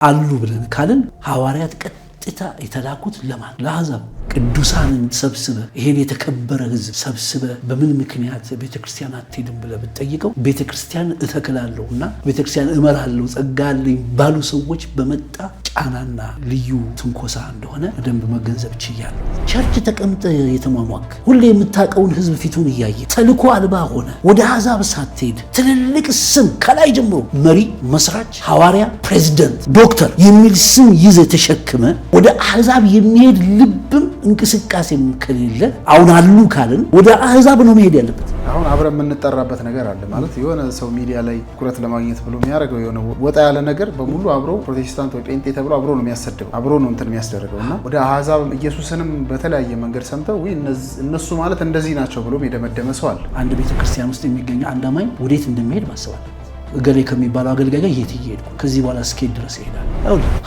አሉ ብለን ካልን ሐዋርያት ቀጥታ የተላኩት ለማን? ለአሕዛብ ቅዱሳንን ሰብስበ ይሄን የተከበረ ሕዝብ ሰብስበ በምን ምክንያት ቤተክርስቲያን አትሄድም ብለ ብትጠይቀው ቤተክርስቲያን እተክላለሁና ቤተክርስቲያን እመራለሁ ጸጋልኝ ባሉ ሰዎች በመጣ ጫናና ልዩ ትንኮሳ እንደሆነ በደንብ መገንዘብ ችያለሁ። ቸርች ተቀምጠ የተሟሟክ ሁሌ የምታቀውን ሕዝብ ፊቱን እያየ ተልኮ አልባ ሆነ ወደ አሕዛብ ሳትሄድ ትልልቅ ስም ከላይ ጀምሮ መሪ፣ መስራች፣ ሐዋርያ፣ ፕሬዝዳንት፣ ዶክተር የሚል ስም ይዘ ተሸክመ ወደ አሕዛብ የሚሄድ ልብም እንቅስቃሴም ከሌለ አሁን አሉ ካልን ወደ አሕዛብ ነው መሄድ ያለበት። አሁን አብረን የምንጠራበት ነገር አለ ማለት የሆነ ሰው ሚዲያ ላይ ትኩረት ለማግኘት ብሎ የሚያደርገው የሆነ ወጣ ያለ ነገር በሙሉ አብሮ ፕሮቴስታንት ወይ ጴንጤ ተብሎ አብሮ ነው የሚያሰድበው፣ አብሮ ነው እንትን የሚያስደርገውና ወደ አሕዛብ ኢየሱስንም በተለያየ መንገድ ሰምተው ወይ እነሱ ማለት እንደዚህ ናቸው ብሎም የደመደመ ሰው አለ። አንድ ቤተክርስቲያን ውስጥ የሚገኝ አንድ አማኝ ወዴት እንደሚሄድ ማሰብ አለበት። እገሌ ከሚባለው አገልጋይ ጋር የት ይሄድኩ ከዚህ በኋላ እስከሄድ ድረስ ይሄዳል።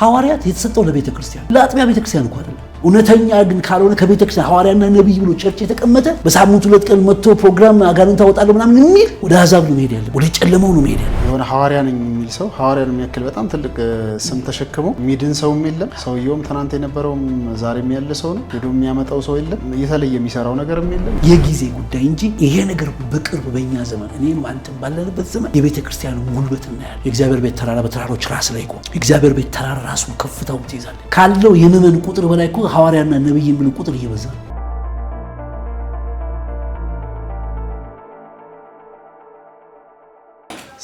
ሐዋርያት የተሰጠው ለቤተክርስቲያን ለአጥቢያ ቤተክርስቲያን እንኳን አይደለም። እውነተኛ ግን ካልሆነ ከቤተክርስቲያን ሐዋርያና ነብይ ብሎ ቸርች የተቀመጠ በሳምንት 2 ቀን መጥቶ ፕሮግራም አጋንንት አወጣለሁ ምናምን የሚል ወደ አሕዛብ ነው መሄድ ያለበት፣ ወደ ጨለማው ነው መሄድ ያለበት። የሆነ ሐዋርያ ነኝ የሚል ሰው ሐዋርያን የሚያክል በጣም ትልቅ ስም ተሸክሞ የሚድን ሰውም የለም። ሰውየውም ትናንት የነበረውም ዛሬም ያለ ሰው ነው። ሄዶ የሚያመጣው ሰው የለም። የተለየ የሚሰራው ነገርም የለም። የጊዜ ጉዳይ እንጂ ይሄ ነገር በቅርብ በእኛ ዘመን እኔም አንተም ባለንበት ዘመን የቤተክርስቲያን ጉልበት እናያለን። የእግዚአብሔር ቤት ተራራ በተራሮች ራስ ላይ ቆም። የእግዚአብሔር ቤት ተራራ ራሱ ከፍታው ትይዛለች። ካለው የምዕመን ቁጥር በላይ እኮ ሐዋርያና ነብይ የሚሉ ቁጥር እየበዛ ነው።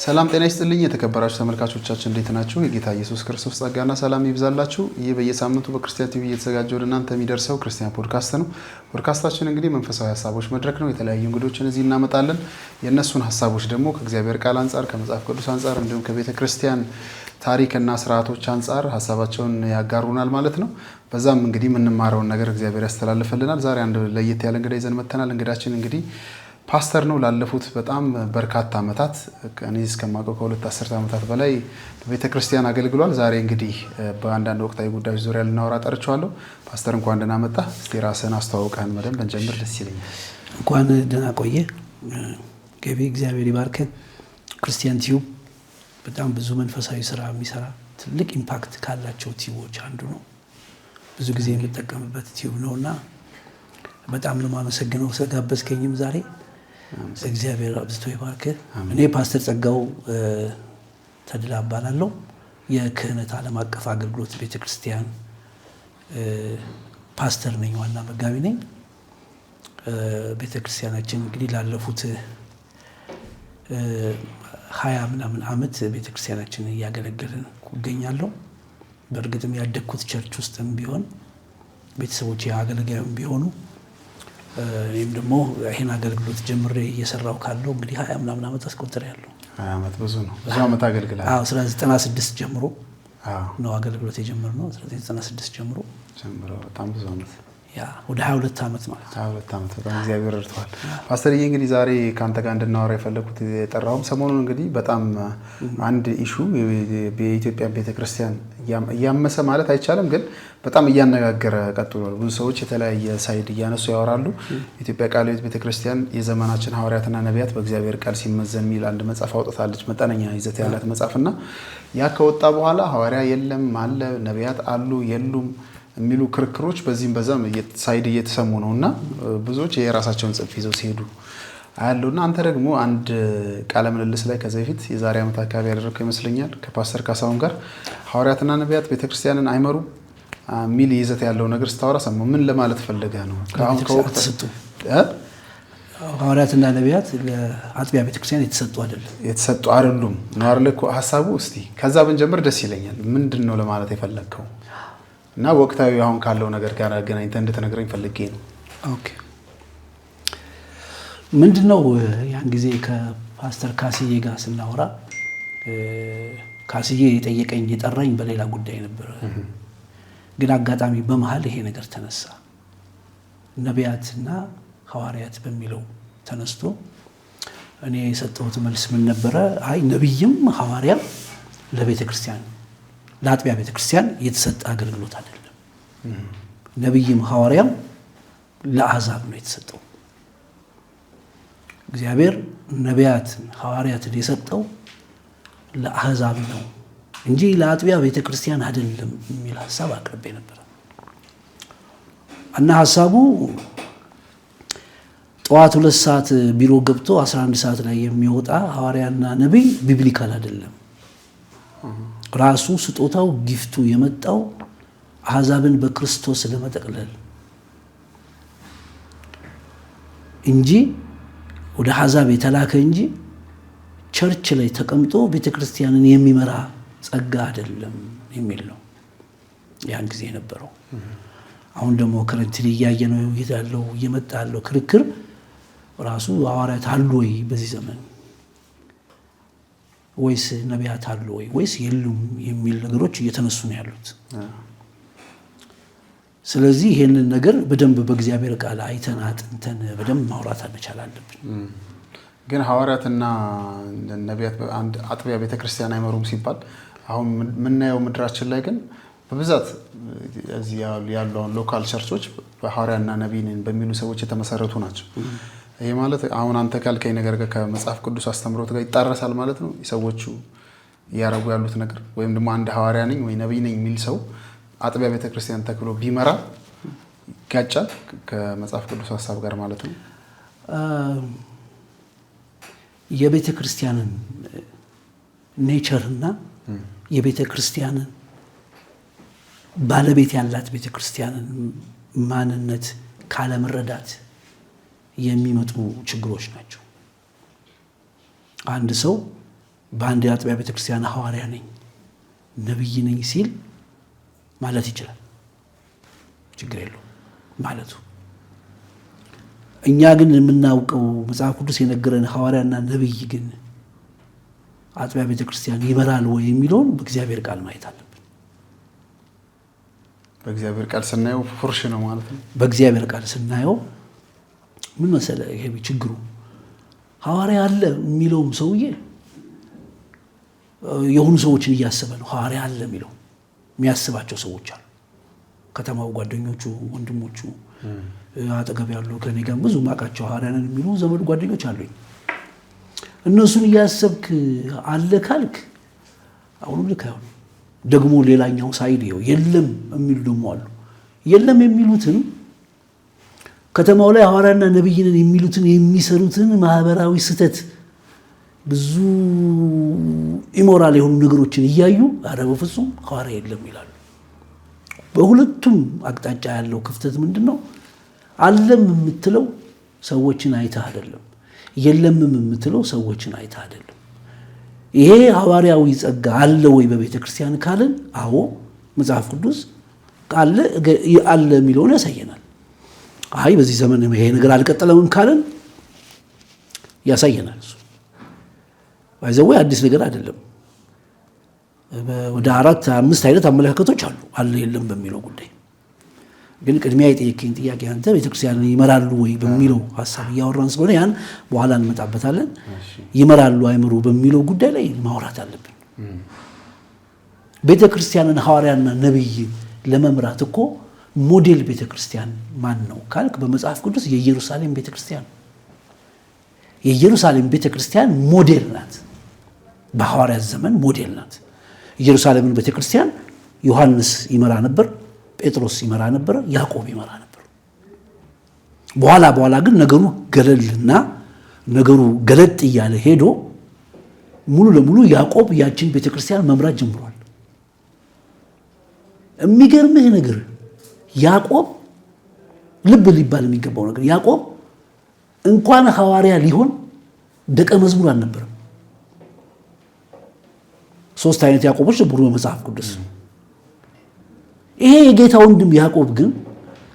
ሰላም ጤና ይስጥልኝ የተከበራችሁ ተመልካቾቻችን እንዴት ናችሁ? የጌታ ኢየሱስ ክርስቶስ ጸጋና ሰላም ይብዛላችሁ። ይህ በየሳምንቱ በክርስቲያን ቲቪ እየተዘጋጀ ወደ እናንተ የሚደርሰው ክርስቲያን ፖድካስት ነው። ፖድካስታችን እንግዲህ መንፈሳዊ ሀሳቦች መድረክ ነው። የተለያዩ እንግዶችን እዚህ እናመጣለን። የእነሱን ሀሳቦች ደግሞ ከእግዚአብሔር ቃል አንጻር፣ ከመጽሐፍ ቅዱስ አንጻር እንዲሁም ከቤተ ክርስቲያን ታሪክና ስርዓቶች አንጻር ሀሳባቸውን ያጋሩናል ማለት ነው። በዛም እንግዲህ የምንማረውን ነገር እግዚአብሔር ያስተላልፈልናል። ዛሬ አንድ ለየት ያለ እንግዳ ይዘን መጥተናል። እንግዳችን እንግዲህ ፓስተር ነው። ላለፉት በጣም በርካታ ዓመታት እኔ እስከማውቀው ከ2 አስርት ዓመታት በላይ በቤተ ክርስቲያን አገልግሏል። ዛሬ እንግዲህ በአንዳንድ ወቅታዊ ጉዳዮች ዙሪያ ልናወራ ጠርቼዋለሁ። ፓስተር እንኳን ደህና መጣ። እስቲ ራስህን አስተዋውቀን በደንብ እንጀምር ደስ ይለኛል። እንኳን ደህና ቆየ ገቢ። እግዚአብሔር ይባርከን። ክርስቲያን ቲዩብ በጣም ብዙ መንፈሳዊ ስራ የሚሰራ ትልቅ ኢምፓክት ካላቸው ቲዩቦች አንዱ ነው። ብዙ ጊዜ የምጠቀምበት ቲዩብ ነውና በጣም ነው የማመሰግነው ስለጋበዝከኝም ዛሬ። እግዚአብሔር አብዝቶ ይባርክ። እኔ ፓስተር ጸጋው ተድላ እባላለሁ። የክህነት ዓለም አቀፍ አገልግሎት ቤተክርስቲያን ፓስተር ነኝ፣ ዋና መጋቢ ነኝ። ቤተክርስቲያናችን እንግዲህ ላለፉት 20 ምናምን ዓመት ቤተክርስቲያናችንን እያገለገልን እገኛለሁ። በእርግጥም ያደግኩት ቸርች ውስጥም ቢሆን ቤተሰቦች አገልጋዩም ቢሆኑ እኔም ደግሞ ይሄን አገልግሎት ጀምሬ እየሰራው ካለው እንግዲህ 20 ምናምን ዓመት አስቆጥሬያለሁ። 20 ዓመት ብዙ ነው። ብዙ ዓመት አገልግላል። አዎ 1996 ጀምሮ ነው አገልግሎት የጀመርነው። 1996 ጀምሮ በጣም ብዙ ዓመት ያ ወደ 22 ዓመት ማለት 22 ዓመት በጣም እግዚአብሔር ረድቷል። ፓስተርዬ እንግዲህ ዛሬ ካንተ ጋር እንድናወራ የፈለኩት የጠራውም ሰሞኑን እንግዲህ በጣም አንድ ኢሹ በኢትዮጵያ ቤተክርስቲያን እያመሰ ማለት አይቻልም፣ ግን በጣም እያነጋገረ ቀጥሏል። ብዙ ሰዎች የተለያየ ሳይድ እያነሱ ያወራሉ። ኢትዮጵያ ቃለ ሕይወት ቤተክርስቲያን የዘመናችን ሐዋርያትና ነቢያት በእግዚአብሔር ቃል ሲመዘን የሚል አንድ መጽሐፍ አውጥታለች። መጠነኛ ይዘት ያላት መጽሐፍና ያ ከወጣ በኋላ ሐዋርያ የለም አለ፣ ነቢያት አሉ የሉም የሚሉ ክርክሮች በዚህም በዛም ሳይድ እየተሰሙ ነውና ብዙዎች የራሳቸውን ጽንፍ ይዘው ሲሄዱ አያለውና አንተ ደግሞ አንድ ቃለ ምልልስ ላይ ከዚህ በፊት የዛሬ ዓመት አካባቢ ያደረግከው ይመስለኛል ከፓስተር ካሳሁን ጋር ሐዋርያትና ነቢያት ቤተክርስቲያንን አይመሩም የሚል ይዘት ያለው ነገር ስታወራ ሰማሁ። ምን ለማለት ፈልገህ ነው? ከአሁን ከወቅት ተሰጡ ሐዋርያትና ነቢያት ለአጥቢያ ቤተክርስቲያን የተሰጡ አይደሉም ነው አይደል እኮ ሐሳቡ። እስቲ ከዛ ብንጀምር ደስ ይለኛል። ምንድን ነው ለማለት የፈለግከው? እና ወቅታዊ አሁን ካለው ነገር ጋር አገናኝተህ እንድትነግረኝ ፈልጌ ነው። ኦኬ። ምንድነው ያን ጊዜ ከፓስተር ካስዬ ጋር ስናወራ ካስዬ የጠየቀኝ የጠራኝ በሌላ ጉዳይ ነበር፣ ግን አጋጣሚ በመሃል ይሄ ነገር ተነሳ። ነቢያትና ሐዋርያት በሚለው ተነስቶ እኔ የሰጠሁት መልስ ምን ነበረ? አይ ነብይም ሐዋርያም ለቤተክርስቲያን ለአጥቢያ ቤተክርስቲያን የተሰጠ አገልግሎት አይደለም። ነብይም ሐዋርያም ለአሕዛብ ነው የተሰጠው። እግዚአብሔር ነቢያትን ሐዋርያትን የሰጠው ለአሕዛብ ነው እንጂ ለአጥቢያ ቤተክርስቲያን አይደለም የሚል ሐሳብ አቅርቤ ነበር እና ሐሳቡ ጠዋት 2 ሰዓት ቢሮ ገብቶ 11 ሰዓት ላይ የሚወጣ ሐዋርያና ነብይ ቢብሊካል አይደለም። ራሱ ስጦታው ጊፍቱ የመጣው አሕዛብን በክርስቶስ ለመጠቅለል እንጂ ወደ አሕዛብ የተላከ እንጂ ቸርች ላይ ተቀምጦ ቤተክርስቲያንን የሚመራ ጸጋ አይደለም የሚል ነው ያን ጊዜ የነበረው። አሁን ደግሞ ከረንትሊ ያየነው ያለው እየመጣ ያለው ክርክር ራሱ ሐዋርያት አሉ ወይ በዚህ ዘመን ወይስ ነቢያት አሉ ወይ ወይስ የሉም የሚል ነገሮች እየተነሱ ነው ያሉት። ስለዚህ ይሄንን ነገር በደንብ በእግዚአብሔር ቃል አይተን አጥንተን በደንብ ማውራት አለብን። ግን ሐዋርያትና ነቢያት አንድ አጥቢያ ቤተክርስቲያን አይመሩም ሲባል አሁን ምናየው ምድራችን ላይ ግን በብዛት እዚህ ያሉ ሎካል ቸርቾች በሐዋርያና ነቢይን በሚሉ ሰዎች የተመሰረቱ ናቸው። ይሄ ማለት አሁን አንተ ካልከኝ ነገር ጋር ከመጽሐፍ ቅዱስ አስተምሮት ጋር ይጣረሳል ማለት ነው። ሰዎቹ ያረጉ ያሉት ነገር ወይም ደግሞ አንድ ሐዋርያ ነኝ ወይ ነቢይ ነኝ የሚል ሰው አጥቢያ ቤተክርስቲያን ተክሎ ቢመራ ይጋጫል ከመጽሐፍ ቅዱስ ሐሳብ ጋር ማለት ነው። የቤተክርስቲያንን ኔቸርና የቤተክርስቲያንን ባለቤት ያላት ቤተክርስቲያንን ማንነት ካለመረዳት የሚመጡ ችግሮች ናቸው። አንድ ሰው በአንድ አጥቢያ ቤተክርስቲያን ሐዋርያ ነኝ ነብይ ነኝ ሲል ማለት ይችላል፣ ችግር የለውም ማለቱ። እኛ ግን የምናውቀው መጽሐፍ ቅዱስ የነገረን ሐዋርያና ነብይ ግን አጥቢያ ቤተክርስቲያን ይመራል ወይ የሚለውን በእግዚአብሔር ቃል ማየት አለብን። በእግዚአብሔር ቃል ስናየው ፉርሽ ነው ማለት ነው። በእግዚአብሔር ቃል ስናየው ምን መሰለ ይሄ ችግሩ ሐዋርያ አለ የሚለውም ሰውዬ የሆኑ ሰዎችን እያሰበ ነው። ሐዋርያ አለ የሚለው የሚያስባቸው ሰዎች አሉ። ከተማው ጓደኞቹ፣ ወንድሞቹ አጠገብ ያሉ ከኔ ጋር ብዙ ማቃቸው ሐዋርያንን የሚሉ ዘመድ ጓደኞች አሉኝ። እነሱን እያሰብክ አለ ካልክ አሁን ልክ አይሆን። ደግሞ ሌላኛው ሳይድ ይኸው የለም የሚሉ ደግሞ አሉ። የለም የሚሉትን ከተማው ላይ ሐዋርያና ነብይንን የሚሉትን የሚሰሩትን ማህበራዊ ስተት ብዙ ኢሞራል የሆኑ ነገሮችን እያዩ አረ በፍጹም ሐዋርያ የለም ይላሉ። በሁለቱም አቅጣጫ ያለው ክፍተት ምንድነው? አለም የምትለው ሰዎችን አይተህ አይደለም፣ የለምም የምትለው ሰዎችን አይተህ አይደለም። ይሄ ሐዋርያዊ ጸጋ አለ ወይ በቤተክርስቲያን ካልን አዎ መጽሐፍ ቅዱስ አለ የሚለውን ያሳየናል። አይ በዚህ ዘመን ይሄ ነገር አልቀጠለም ካልን ያሳየናል። እሱ ባይዘው አዲስ ነገር አይደለም። ወደ 4-5 አይነት አመለካከቶች አለ የለም በሚለው ጉዳይ። ግን ቅድሚያ የጠየቀኝ ጥያቄ አንተ ቤተክርስቲያንን ይመራሉ ወይ በሚለው ሐሳብ እያወራን ስለሆነ ያን በኋላ እንመጣበታለን። ይመራሉ አይመሩ በሚለው ጉዳይ ላይ ማውራት አለብን። ቤተክርስቲያንን ሐዋርያና ነብይ ለመምራት እኮ ሞዴል ቤተክርስቲያን ማን ነው ካልክ በመጽሐፍ ቅዱስ የኢየሩሳሌም ቤተክርስቲያን የኢየሩሳሌም ቤተክርስቲያን ሞዴል ናት። በሐዋርያት ዘመን ሞዴል ናት። ኢየሩሳሌምን ቤተክርስቲያን ዮሐንስ ይመራ ነበር፣ ጴጥሮስ ይመራ ነበር፣ ያዕቆብ ይመራ ነበር። በኋላ ግን ነገሩ ገለልና ነገሩ ገለጥ እያለ ሄዶ ሙሉ ለሙሉ ያዕቆብ ያችን ቤተክርስቲያን መምራት ጀምሯል። የሚገርምህ ነገር ያዕቆብ ልብ ሊባል የሚገባው ነገር ያዕቆብ እንኳን ሐዋርያ ሊሆን ደቀ መዝሙር አልነበረም። 3 አይነት ያዕቆቦች ነበሩ በመጽሐፍ ቅዱስ። ይሄ የጌታ ወንድም ያዕቆብ ግን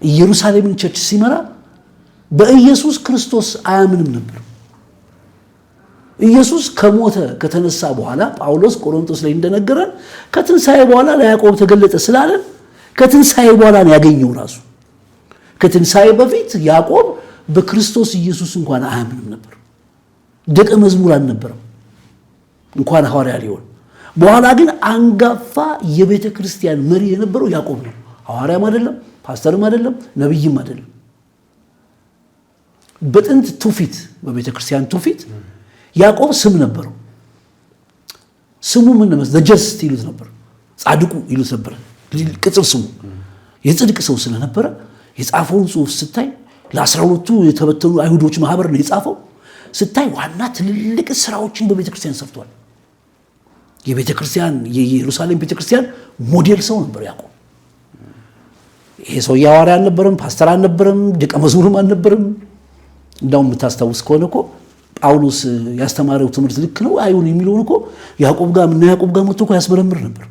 ኢየሩሳሌምን ቸርች ሲመራ በኢየሱስ ክርስቶስ አያምንም ነበር። ኢየሱስ ከሞተ ከተነሳ በኋላ ጳውሎስ ቆሮንቶስ ላይ እንደነገረን ከትንሣኤ በኋላ ለያዕቆብ ተገለጠ ስላለን ከትንሣኤ በኋላ ነው ያገኘው ራሱ። ከትንሣኤ በፊት ያዕቆብ በክርስቶስ ኢየሱስ እንኳን አያምንም ነበር። ደቀ መዝሙር አልነበረም እንኳን ሐዋርያ ሊሆን። በኋላ ግን አንጋፋ የቤተ ክርስቲያን መሪ የነበረው ያዕቆብ ነው። ሐዋርያም አይደለም፣ ፓስተርም አይደለም፣ ነብይም አይደለም። በጥንት ትውፊት በቤተ ክርስቲያን ትውፊት ያዕቆብ ስም ነበረው። ስሙ ምን ነው? ዘጀስት ይሉት ነበር፣ ጻድቁ ይሉት ነበር። ቅጽል ስሙ የጽድቅ ሰው ስለነበረ የጻፈውን ጽሑፍ ስታይ ለ12ቱ የተበተኑ አይሁዶች ማህበር ነው የጻፈው። ስታይ ዋና ትልልቅ ስራዎችን በቤተክርስቲያን ሰርቷል። የቤተክርስቲያን የኢየሩሳሌም ቤተክርስቲያን ሞዴል ሰው ነበር ያዕቆብ። ይሄ ሰው ሐዋርያ አልነበረም፣ ፓስተር አልነበረም፣ ደቀ መዝሙርም አልነበረም። እንዳውም የምታስታውስ ከሆነ እኮ ጳውሎስ ያስተማረው ትምህርት ልክ ነው አይሁን የሚለውን እኮ ያዕቆብ ጋር መጥቶ እኮ ያስመረምር ነበር።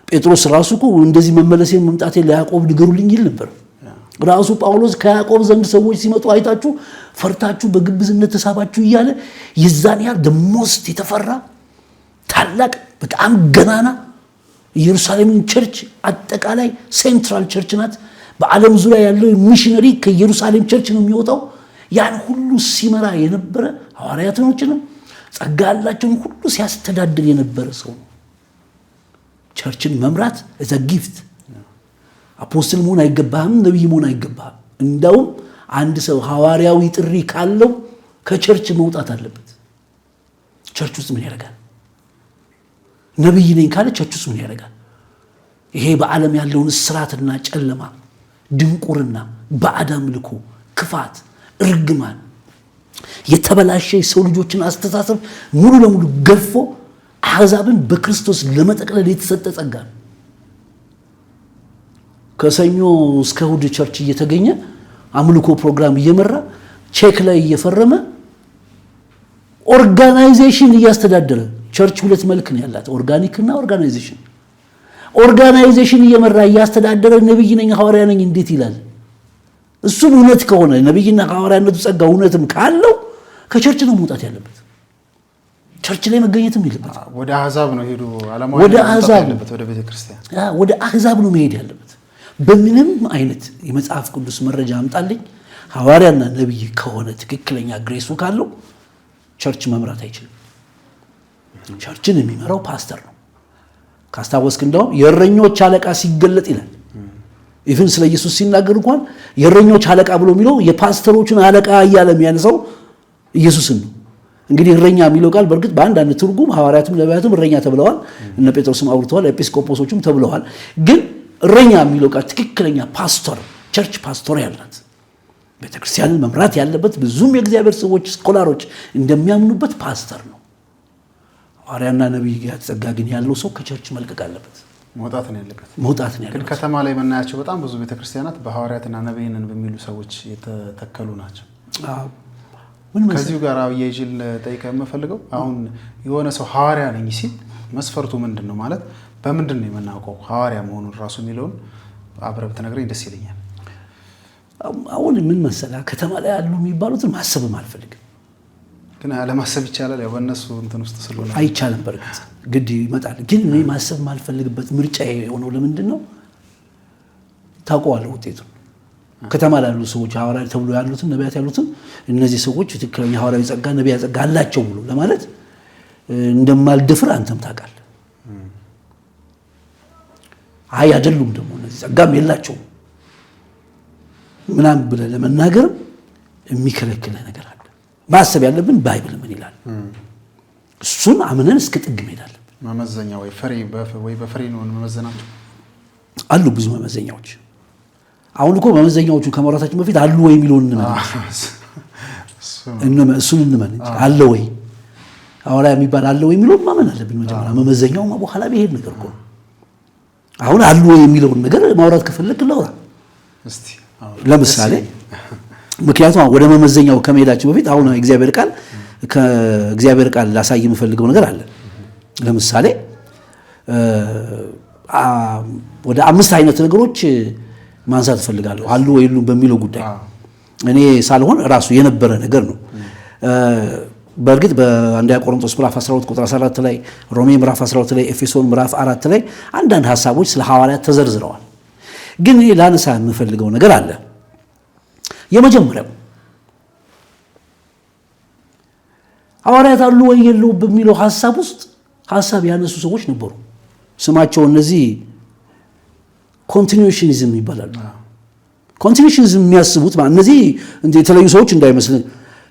ጴጥሮስ ራሱ እኮ እንደዚህ መመለሴን መምጣቴን ለያዕቆብ ንገሩልኝ ይል ነበር። ራሱ ጳውሎስ ከያዕቆብ ዘንድ ሰዎች ሲመጡ አይታችሁ ፈርታችሁ በግብዝነት ተሳባችሁ እያለ የዛን ያህል ደሞስት የተፈራ ታላቅ በጣም ገናና ኢየሩሳሌምን ቸርች አጠቃላይ ሴንትራል ቸርች ናት። በዓለም ዙሪያ ያለው ሚሽነሪ ከኢየሩሳሌም ቸርች ነው የሚወጣው። ያን ሁሉ ሲመራ የነበረ ሐዋርያቶችንም ጸጋ ያላቸውን ሁሉ ሲያስተዳድር የነበረ ሰው ነው። ቸርችን መምራት እዛ ጊፍት አፖስትል መሆን አይገባህም፣ ነብይ መሆን አይገባህም። እንዳውም አንድ ሰው ሐዋርያዊ ጥሪ ካለው ከቸርች መውጣት አለበት። ቸርች ውስጥ ምን ያደርጋል? ነብይ ነኝ ካለ ቸርች ውስጥ ምን ያደርጋል? ይሄ በዓለም ያለውን እስራትና ጨለማ፣ ድንቁርና፣ ባዕድ አምልኮ፣ ክፋት፣ እርግማን፣ የተበላሸ የሰው ልጆችን አስተሳሰብ ሙሉ ለሙሉ ገፎ አሕዛብን በክርስቶስ ለመጠቅለል የተሰጠ ጸጋ ነው። ከሰኞ እስከ እሑድ ቸርች እየተገኘ አምልኮ ፕሮግራም እየመራ ቼክ ላይ እየፈረመ ኦርጋናይዜሽን እያስተዳደረ ቸርች ሁለት መልክ ነው ያላት፣ ኦርጋኒክ እና ኦርጋናይዜሽን። ኦርጋናይዜሽን እየመራ እያስተዳደረ ነብይ ነኝ ሐዋርያ ነኝ እንዴት ይላል? እሱም እውነት ከሆነ ነብይና ሐዋርያነቱ ጸጋ እውነትም ካለው ከቸርች ነው መውጣት ያለበት። ቸርች ላይ መገኘትም የለበት። ወደ አሕዛብ ነው ሄዱ ዓለማዊ ወደ አሕዛብ ያለበት፣ ወደ ቤተክርስቲያን ወደ አሕዛብ ነው መሄድ ያለበት። በምንም አይነት የመጽሐፍ ቅዱስ መረጃ አምጣልኝ ሐዋርያና ነብይ ከሆነ ትክክለኛ ግሬሱ ካለው ቸርች መምራት አይችልም። ቸርችን የሚመራው ፓስተር ነው። ካስታወስክ እንደውም የእረኞች አለቃ ሲገለጥ ይላል። ኢቭን ስለ ኢየሱስ ሲናገር እንኳን የእረኞች አለቃ ብሎ የሚለው የፓስተሮቹን አለቃ እያለ የሚያነሳው ኢየሱስን ነው። እንግዲህ እረኛ የሚለው ቃል በእርግጥ በአንዳንድ ትርጉም ሐዋርያትም ነቢያትም እረኛ ተብለዋል፣ እነ ጴጥሮስም አውርተዋል፣ ኤጲስቆጶሶችም ተብለዋል። ግን እረኛ የሚለው ቃል ትክክለኛ ፓስተር፣ ቸርች ፓስተር ያላት ቤተክርስቲያንን መምራት ያለበት ብዙም የእግዚአብሔር ሰዎች ስኮላሮች እንደሚያምኑበት ፓስተር ነው። ሐዋርያና ነብይ ጸጋ ግን ያለው ሰው ከቸርች መልቀቅ አለበት፣ መውጣት ነው ያለበት። ግን ከተማ ላይ የምናያቸው በጣም ብዙ ቤተክርስቲያናት በሐዋርያትና ነብይንን በሚሉ ሰዎች የተተከሉ ናቸው። ከዚሁ ጋር አያይዤ ልጠይቅህ የምፈልገው አሁን የሆነ ሰው ሐዋርያ ነኝ ሲል መስፈርቱ ምንድን ነው? ማለት በምንድን ነው የምናውቀው ሐዋርያ መሆኑን ራሱ የሚለውን አብረህ ብትነግረኝ ደስ ይለኛል። አሁን ምን መሰለህ ከተማ ላይ ያሉ የሚባሉትን ማሰብም አልፈልግም። ግን አለማሰብ ይቻላል። ያው በእነሱ እንትን ውስጥ ስለሆነ አይቻልም። በርግጥ ግድ ይመጣል። ግን እኔ ማሰብ ማልፈልግበት ምርጫ የሆነው ለምንድን ነው? ታውቀዋለህ ውጤቱን። ከተማ ላይ ያሉ ሰዎች ሐዋርያ ተብሎ ያሉትን ነቢያት ያሉትን እነዚህ ሰዎች ትክክለኛ ሐዋርያዊ ጸጋ ነቢያ ጸጋ አላቸው ብሎ ለማለት እንደማልደፍር አንተም ታውቃለህ። አይ አይደሉም ደግሞ እነዚህ ጸጋም የላቸውም ምናምን ብለህ ለመናገርም የሚከለክልህ ነገር አለ። ማሰብ ያለብን ባይብል ምን ይላል እሱን አምነን እስከ ጥግ መሄድ አለብን። መመዘኛ ወይ በፍሬ ነው መመዘናቸው አሉ ብዙ መመዘኛዎች። አሁን እኮ መመዘኛዎቹን ከማውራታችን በፊት አሉ ወይ የሚለውን እሱን እንመን እንጂ አለ ወይ ሐዋርያ የሚባል አለ ወይ የሚለውን ማመን አለብን መጀመሪያ። መመዘኛው በኋላ ቢሄድ ነገር እኮ አሁን አሉ ወይ የሚለውን ነገር ማውራት ከፈለክ ላውራ እስቲ። ለምሳሌ ምክንያቱም ወደ መመዘኛው ከመሄዳችን በፊት አሁን ከእግዚአብሔር ቃል ላሳይ የምፈልገው ነገር አለ። ለምሳሌ ወደ 5 አይነት ነገሮች ማንሳት እፈልጋለሁ አሉ ወይ የሉም በሚለው ጉዳይ። እኔ ሳልሆን ራሱ የነበረ ነገር ነው። በእርግጥ በአንደኛ ቆሮንቶስ ምዕራፍ 12 ቁጥር 14 ላይ፣ ሮሜ ምዕራፍ 12 ላይ፣ ኤፌሶን ምዕራፍ 4 ላይ አንዳንድ ሐሳቦች ስለ ሐዋርያት ተዘርዝረዋል። ግን እኔ ላነሳ የምፈልገው ነገር አለ። የመጀመሪያው ሐዋርያት አሉ ወይ የሉም በሚለው ሐሳብ ውስጥ ሐሳብ ያነሱ ሰዎች ነበሩ። ስማቸው እነዚህ ኮንቲኒዩሽኒዝም ይባላሉ። ኮንቲኒዩሽኒዝም የሚያስቡት እነዚህ የተለዩ ሰዎች እንዳይመስል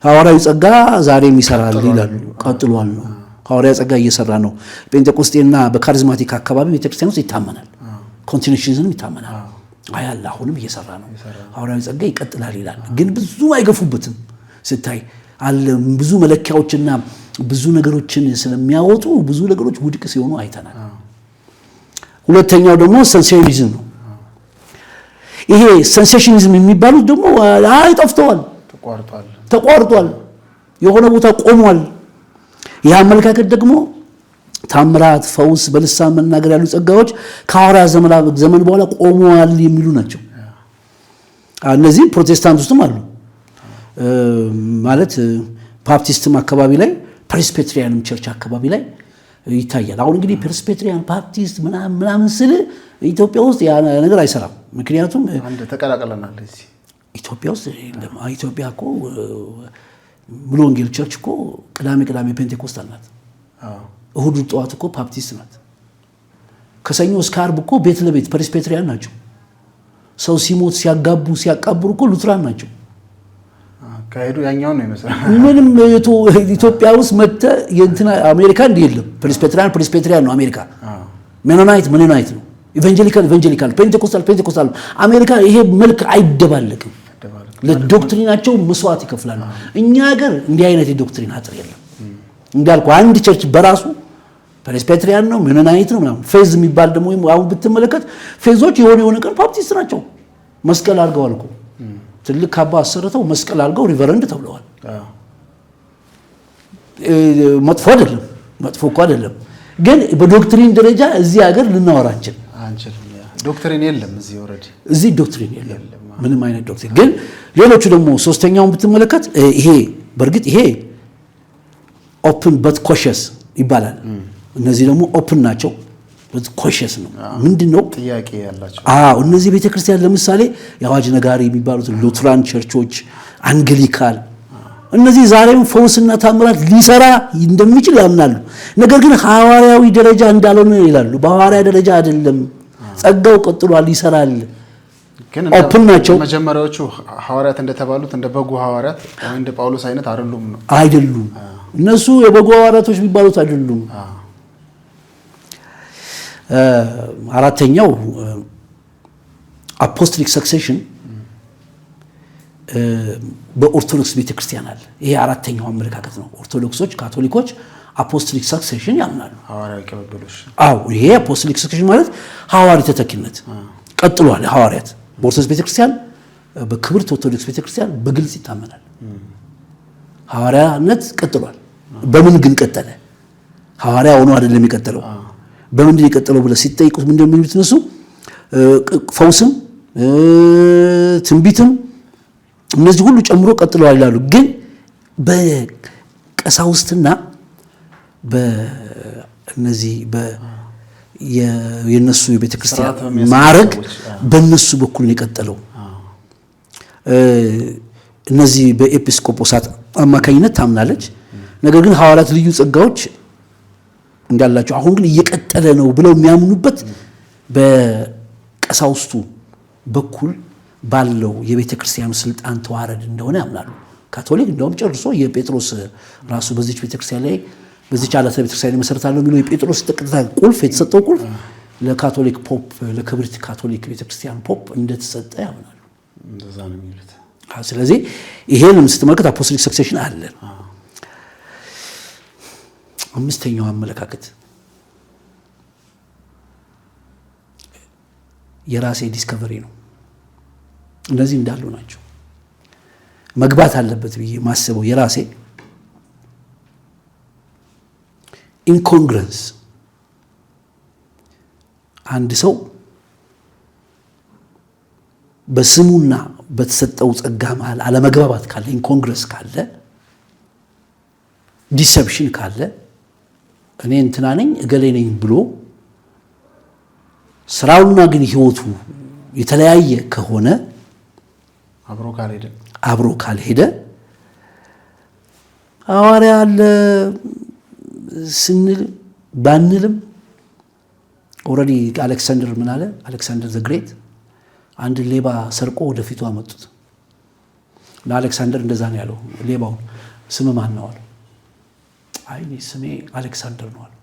ሐዋርያዊ ጸጋ ዛሬም ይሰራል ይላሉ፣ ቀጥሏል ነው። ሐዋርያ ጸጋ እየሰራ ነው። ጴንጤቆስጤና በካሪዝማቲክ አካባቢ ቤተክርስቲያን ውስጥ ይታመናል። ኮንቲኒዩሽንም ይታመናል። አያለ አሁንም እየሰራ ነው። ሐዋርያዊ ጸጋ ይቀጥላል ይላል። ግን ብዙ አይገፉበትም። ስታይ አለ ብዙ መለኪያዎችና ብዙ ነገሮችን ስለሚያወጡ ብዙ ነገሮች ውድቅ ሲሆኑ አይተናል። ሁለተኛው ደግሞ ሴንሴሽኒዝም ነው። ይሄ ሴንሴሽኒዝም የሚባሉት ደግሞ አይጠፍተዋል፣ ተቋርጧል፣ የሆነ ቦታ ቆሟል። ይህ አመለካከት ደግሞ ታምራት፣ ፈውስ፣ በልሳን መናገር ያሉ ጸጋዎች ከሐዋርያ ዘመን በኋላ ቆመዋል የሚሉ ናቸው። እነዚህ ፕሮቴስታንት ውስጥም አሉ። ማለት ፓፕቲስትም አካባቢ ላይ ፕሬስቢቴሪያንም ቸርች አካባቢ ላይ ይታያል። አሁን እንግዲህ ፕሬስቢቴሪያን ፓፕቲስት ምናምን ስል ኢትዮጵያ ውስጥ ያ ነገር አይሰራም። ምክንያቱም አንድ ተቀላቀለናል እዚህ ኢትዮጵያ ውስጥ ኢትዮጵያ እኮ ሙሉ ወንጌል ቸርች እኮ ቅዳሜ ፔንቴኮስታል ናት። እሁድ ጠዋት እኮ ፓፕቲስት ናት። ከሰኞ እስከ ዓርብ እኮ ቤት ለቤት ፕሬስቢቴሪያን ናቸው። ሰው ሲሞት ሲያጋቡ ሲያቃብሩ እኮ ሉትራን ናቸው። ካሄዱ ያኛው ነው ይመስላል። ምንም ኢትዮጵያ ውስጥ መተ የእንትና አሜሪካ እንዲህ የለም። ፕሬስቢቴሪያን ነው አሜሪካ። ሜኖናይት ነው። ኢቫንጀሊካል ፔንቴኮስታል አሜሪካ። ይሄ መልክ አይደባለቅም። ለዶክትሪናቸው መስዋዕት ይከፍላሉ። እኛ ሀገር እንዲህ አይነት የዶክትሪን አጥር የለም። እንዳልኩ አንድ ቸርች በራሱ ፕሬስቢቴሪያን ነው ሜኖናይት ነው ምናምን። ፌዝ የሚባል ደግሞ አሁን ብትመለከት ፌዞች የሆነ ቀን ፓፕቲስት ናቸው። መስቀል አድርገዋል እኮ ትልቅ ካባ አሰርተው መስቀል አድርገው ሪቨረንድ ተብለዋል። መጥፎ እኮ አይደለም። ግን በዶክትሪን ደረጃ እዚህ ሀገር ልናወራ አንችልም። ዶክትሪን የለም እዚህ ኦልሬዲ እዚህ ዶክትሪን የለም ምንም አይነት ዶክትሪን። ግን ሌሎቹ ደግሞ ሶስተኛውን ብትመለከት ይሄ በእርግጥ ይሄ ኦፕን በት ኮሸስ ይባላል። እነዚህ ደግሞ ኦፕን ናቸው፣ በት ኮሸስ ነው። ምንድነው ጥያቄ ያላቸው? እነዚህ ቤተክርስቲያን ለምሳሌ የአዋጅ ነጋሪ የሚባሉት ሉትራን ቸርቾች፣ አንግሊካል እነዚህ ዛሬም ፈውስና ታምራት ሊሰራ እንደሚችል ያምናሉ። ነገር ግን ሐዋርያዊ ደረጃ እንዳልሆነ ይላሉ። በሐዋርያ ደረጃ አይደለም፣ ጸጋው ቀጥሏል፣ ይሰራል። ግን ኦፕን ናቸው። መጀመሪያዎቹ ሐዋርያት እንደተባሉት እንደ በጉ ሐዋርያት ወይ እንደ ጳውሎስ አይነት አይደሉም። እነሱ የበጉ ሐዋርያቶች የሚባሉት አይደሉም። አራተኛው አፖስቶሊክ ሰክሴሽን በኦርቶዶክስ ቤተክርስቲያን አለ። ይሄ አራተኛው አመለካከት ነው። ኦርቶዶክሶች፣ ካቶሊኮች አፖስቶሊክ ሰክሴሽን ያምናሉ። ሐዋርያዊ ቅብብሎሽ። ይሄ አፖስቶሊክ ሰክሴሽን ማለት ሐዋርያዊ ተተኪነት ቀጥሏል። ሐዋርያት በኦርቶዶክስ ቤተክርስቲያን፣ በክብርት ኦርቶዶክስ ቤተክርስቲያን በግልጽ ይታመናል። ሐዋርያነት ቀጥሏል። በምን ግን ቀጠለ? ሐዋርያ ሆኖ አይደለም የቀጠለው። በምንድን የቀጠለው ብለ ሲጠይቁት ምንድነው የሚሉት እነሱ? ፈውስም ትንቢትም እነዚህ ሁሉ ጨምሮ ቀጥለዋል ይላሉ። ግን በቀሳውስትና በእነዚህ የነሱ የቤተክርስቲያን ማዕረግ በእነሱ በኩል ነው የቀጠለው። እነዚህ በኤጲስቆጶሳት አማካኝነት ታምናለች። ነገር ግን ሐዋርያት ልዩ ጸጋዎች እንዳላቸው አሁን ግን እየቀጠለ ነው ብለው የሚያምኑበት በቀሳውስቱ በኩል ባለው የቤተ ክርስቲያኑ ስልጣን ተዋረድ እንደሆነ ያምናሉ። ካቶሊክ እንደውም ጨርሶ የጴጥሮስ ራሱ በዚች ቤተ ክርስቲያን ላይ በዚች ዓለት ቤተ ክርስቲያን መሰረታለሁ የሚለው የጴጥሮስ ተቀጥታ ቁልፍ የተሰጠው ቁልፍ ለካቶሊክ ፖፕ ለክብርት ካቶሊክ ቤተ ክርስቲያን ፖፕ እንደተሰጠ ያምናሉ። እንደዛ ነው የሚሉት። ስለዚህ ይሄንም ስትመለከት አፖስቶሊክ ሰክሴሽን አለ። አምስተኛው አመለካከት የራሴ ዲስከቨሪ ነው። እነዚህ እንዳሉ ናቸው። መግባት አለበት ብዬ ማስበው የራሴ ኢንኮንግረንስ። አንድ ሰው በስሙና በተሰጠው ጸጋ መሃል አለመግባባት ካለ፣ ኢንኮንግረንስ ካለ፣ ዲሰፕሽን ካለ፣ እኔ እንትና ነኝ እገሌ ነኝ ብሎ ስራውና ግን ህይወቱ የተለያየ ከሆነ አብሮ ካልሄደ ሐዋርያ አለ ስንል ባንልም ኦልሬዲ አሌክሳንደር ምን አለ? አሌክሳንደር ዘ ግሬት አንድ ሌባ ሰርቆ ወደፊቱ አመጡት። ለአሌክሳንደር እንደዛ ነው ያለው። ሌባውን ስም ማን ነው አለው። አይ ስሜ አሌክሳንደር ነው አለ።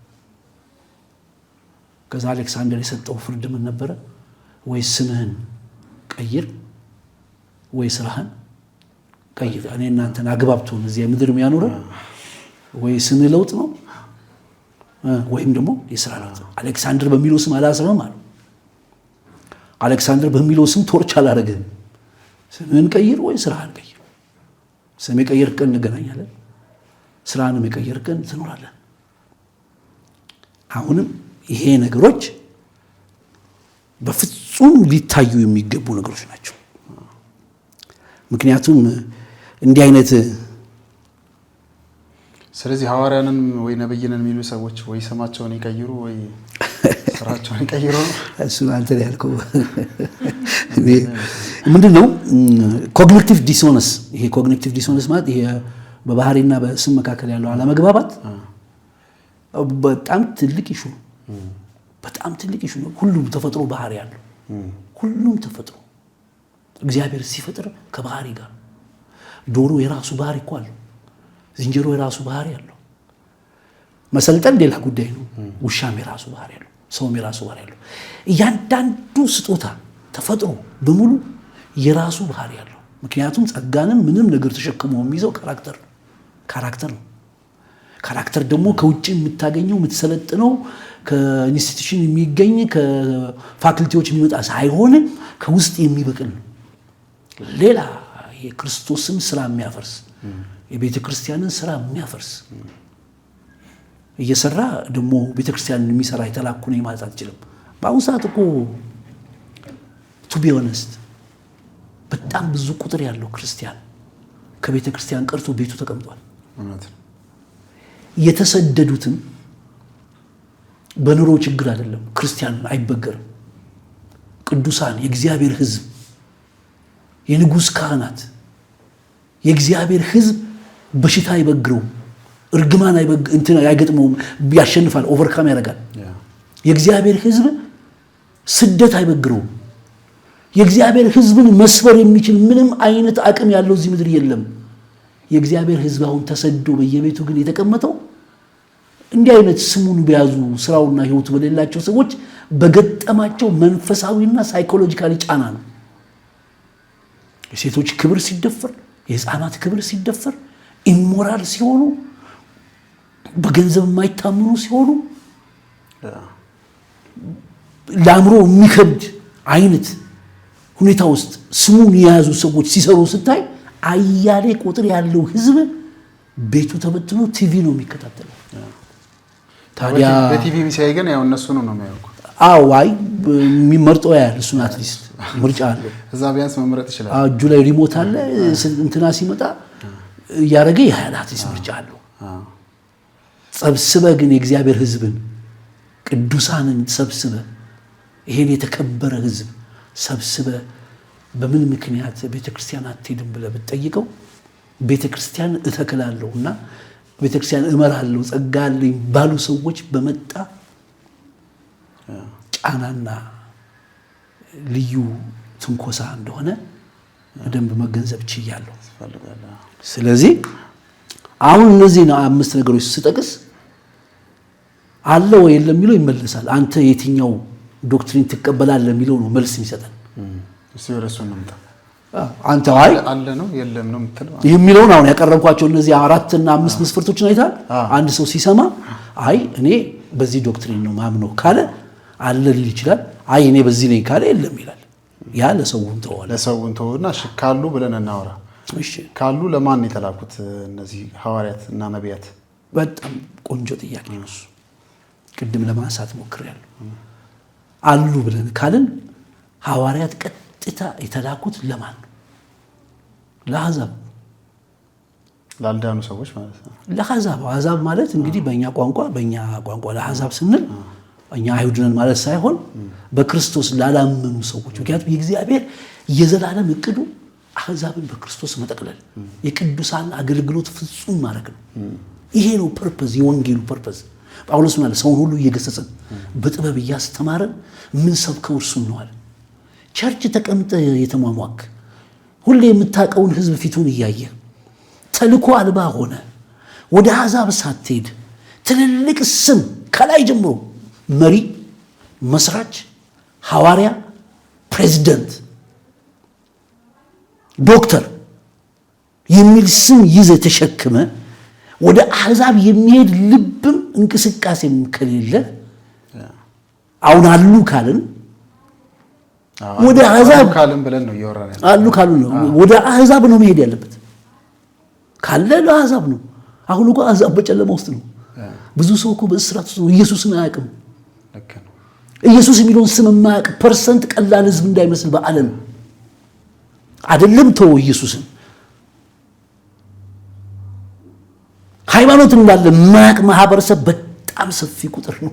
ከዛ አሌክሳንደር የሰጠው ፍርድ ምን ነበረ? ወይ ስምህን ቀይር ወይ ስራህን ቀይር። እኔ እናንተን አግባብቶን እዚህ ምድር የሚያኖረን ወይ ስም ለውጥ ነው ወይም ደግሞ የሥራ ለውጥ ነው። አሌክሳንደር በሚለው ስም አላስረም አለ። አሌክሳንደር በሚለው ስም ቶርች አላረግህም። ስምህን ቀይር ወይ ስራህን ቀይር። ስም የቀየር ቀን እንገናኛለን፣ ስራህንም የቀየር ቀን ትኖራለን። አሁንም ይሄ ነገሮች በፍጹም ሊታዩ የሚገቡ ነገሮች ናቸው። ምክንያቱም እንዲህ አይነት ስለዚህ ሐዋርያንን ወይ ነብይንን የሚሉ ሰዎች ወይ ስማቸውን ይቀይሩ ወይ ስራቸውን ይቀይሩ። እሱ አንተ ያልከው ምንድነው? ኮግኒቲቭ ዲሶነንስ። ይሄ ኮግኒቲቭ ዲሶነንስ ማለት ይሄ በባህሪና በስም መካከል ያለው አለመግባባት በጣም ትልቅ ኢሹ ነው። በጣም ትልቅ ኢሹ ነው። ሁሉም ተፈጥሮ ባህሪ ያለው ሁሉም ተፈጥሮ እግዚአብሔር ሲፈጥር ከባህሪ ጋር ዶሮ የራሱ ባህሪ እኮ አለው። ዝንጀሮ የራሱ ባህሪ አለው። መሰልጠን ሌላ ጉዳይ ነው። ውሻም የራሱ ባህሪ አለው። ሰውም የራሱ ባህሪ አለው። እያንዳንዱ ስጦታ ተፈጥሮ በሙሉ የራሱ ባህሪ አለው። ምክንያቱም ጸጋንም ምንም ነገር ተሸክሞ የሚይዘው ካራክተር ነው። ካራክተር ደግሞ ከውጭ የምታገኘው የምትሰለጥነው ከኢንስቲትዩሽን የሚገኝ ከፋክልቲዎች የሚመጣ ሳይሆን ከውስጥ የሚበቅል ነው። ሌላ የክርስቶስን ስራ የሚያፈርስ የቤተ ክርስቲያንን ስራ የሚያፈርስ እየሰራ ደግሞ ቤተ ክርስቲያንን የሚሰራ የተላኩ ነው ማለት አትችልም። በአሁኑ ሰዓት እኮ ቱ ቢ ኦነስት በጣም ብዙ ቁጥር ያለው ክርስቲያን ከቤተ ክርስቲያን ቀርቶ ቤቱ ተቀምጧል። የተሰደዱትን በኑሮ ችግር አይደለም፣ ክርስቲያን አይበገርም። ቅዱሳን የእግዚአብሔር ሕዝብ የንጉስ ካህናት የእግዚአብሔር ሕዝብ በሽታ አይበግረው፣ እርግማን አይገጥመውም፣ ያሸንፋል፣ ኦቨርካም ያደርጋል። የእግዚአብሔር ሕዝብ ስደት አይበግረው። የእግዚአብሔር ሕዝብን መስበር የሚችል ምንም አይነት አቅም ያለው እዚህ ምድር የለም። የእግዚአብሔር ሕዝብ አሁን ተሰዶ በየቤቱ ግን የተቀመጠው እንዲህ አይነት ስሙን በያዙ ስራውና ህይወቱ በሌላቸው ሰዎች በገጠማቸው መንፈሳዊና ሳይኮሎጂካሊ ጫና ነው። የሴቶች ክብር ሲደፈር፣ የህፃናት ክብር ሲደፈር፣ ኢሞራል ሲሆኑ፣ በገንዘብ የማይታመኑ ሲሆኑ፣ ለአእምሮ የሚከብድ አይነት ሁኔታ ውስጥ ስሙን የያዙ ሰዎች ሲሰሩ ስታይ አያሌ ቁጥር ያለው ህዝብ ቤቱ ተበትኖ ቲቪ ነው የሚከታተለው። ታዲያ በቲቪ ሲያይ ግን ያው እነሱ ነው የሚያውቁ። አዎ አይ የሚመርጠው ያያል። እሱን አትሊስት ምርጫ አለ። እዛ ቢያንስ መምረጥ ይችላል። እጁ ላይ ሪሞት አለ። እንትና ሲመጣ እያደረገ ያያል። አትሊስት ምርጫ አለው። ሰብስበ ግን የእግዚአብሔር ህዝብን ቅዱሳንን ሰብስበ ይሄን የተከበረ ህዝብ ሰብስበ በምን ምክንያት ቤተክርስቲያን አትሄድም ብለህ ብትጠይቀው ቤተክርስቲያን እተክላለሁና ቤተክርስቲያን እመራለሁ ጸጋ አለኝ ባሉ ሰዎች በመጣ ጫናና ልዩ ትንኮሳ እንደሆነ በደንብ መገንዘብ ችያለሁ። ስለዚህ አሁን እነዚህን 5 ነገሮች ስጠቅስ አለ ወይ የለም የሚለው ይመለሳል። አንተ የትኛው ዶክትሪን ትቀበላለህ የሚለው ነው መልስ የሚሰጠን። እሱ ወረሱ ነው አንተ አይ አለ ነው የለም ነው የምትለው የሚለውን አሁን ያቀረብኳቸው እነዚህ 4 እና 5 መስፈርቶችን አይታል። አንድ ሰው ሲሰማ አይ እኔ በዚህ ዶክትሪን ነው ማምነው ካለ አለ ሊል ይችላል። አይ እኔ በዚህ ነኝ ካለ የለም ይላል። ያ ለሰውን ተወውና ካሉ ብለን እናወራ። እሺ ካሉ ለማን የተላኩት እነዚህ ሐዋርያት እና ነቢያት? በጣም ቆንጆ ጥያቄ ነው። ቅድም ለማንሳት ሞክሬያለሁ። አሉ ብለን ካልን ሐዋርያት ቀጥታ የተላኩት ለማን ነው? ለአሕዛብ፣ ላልዳኑ ሰዎች ማለት ነው። ለአሕዛብ። አሕዛብ ማለት እንግዲህ በእኛ ቋንቋ ለአሕዛብ ስንል እኛ አይሁድነን ማለት ሳይሆን በክርስቶስ ላላመኑ ሰዎች። ምክንያቱም የእግዚአብሔር የዘላለም እቅዱ አሕዛብን በክርስቶስ መጠቅለል፣ የቅዱሳን አገልግሎት ፍጹም ማድረግ ነው። ይሄ ነው ፐርፐዝ፣ የወንጌሉ ፐርፐዝ። ጳውሎስ ማለት ሰውን ሁሉ እየገሰጸን በጥበብ እያስተማረን ምን ሰብከው እርሱን ነው አለ። ቸርች ተቀምጠ የተሟሟክ ሁሌ የምታውቀውን ህዝብ ፊቱን እያየ ተልኮ አልባ ሆነ ወደ አሕዛብ ሳትሄድ ትልልቅ ስም ከላይ ጀምሮ መሪ፣ መስራች፣ ሐዋርያ፣ ፕሬዝዳንት፣ ዶክተር የሚል ስም ይዘ ተሸክመ ወደ አሕዛብ የሚሄድ ልብም እንቅስቃሴም ከሌለ አሁን አሉ ካልን ወደ አሕዛብ ካልን ብለን ነው እያወራን ያለው። አሉ ካልን ነው ወደ አሕዛብ ነው መሄድ ያለበት። ካለ ለአሕዛብ ነው። አሁን እኮ አሕዛብ በጨለማ ውስጥ ነው። ብዙ ሰው እኮ በእስራት ውስጥ ነው። ኢየሱስን አያውቅም። ኢየሱስ የሚለውን ስም የማያውቅ ፐርሰንት ቀላል ህዝብ እንዳይመስል በዓለም አይደለም። ተው ኢየሱስን ሃይማኖት እንዳለ የማያውቅ ማህበረሰብ በጣም ሰፊ ቁጥር ነው።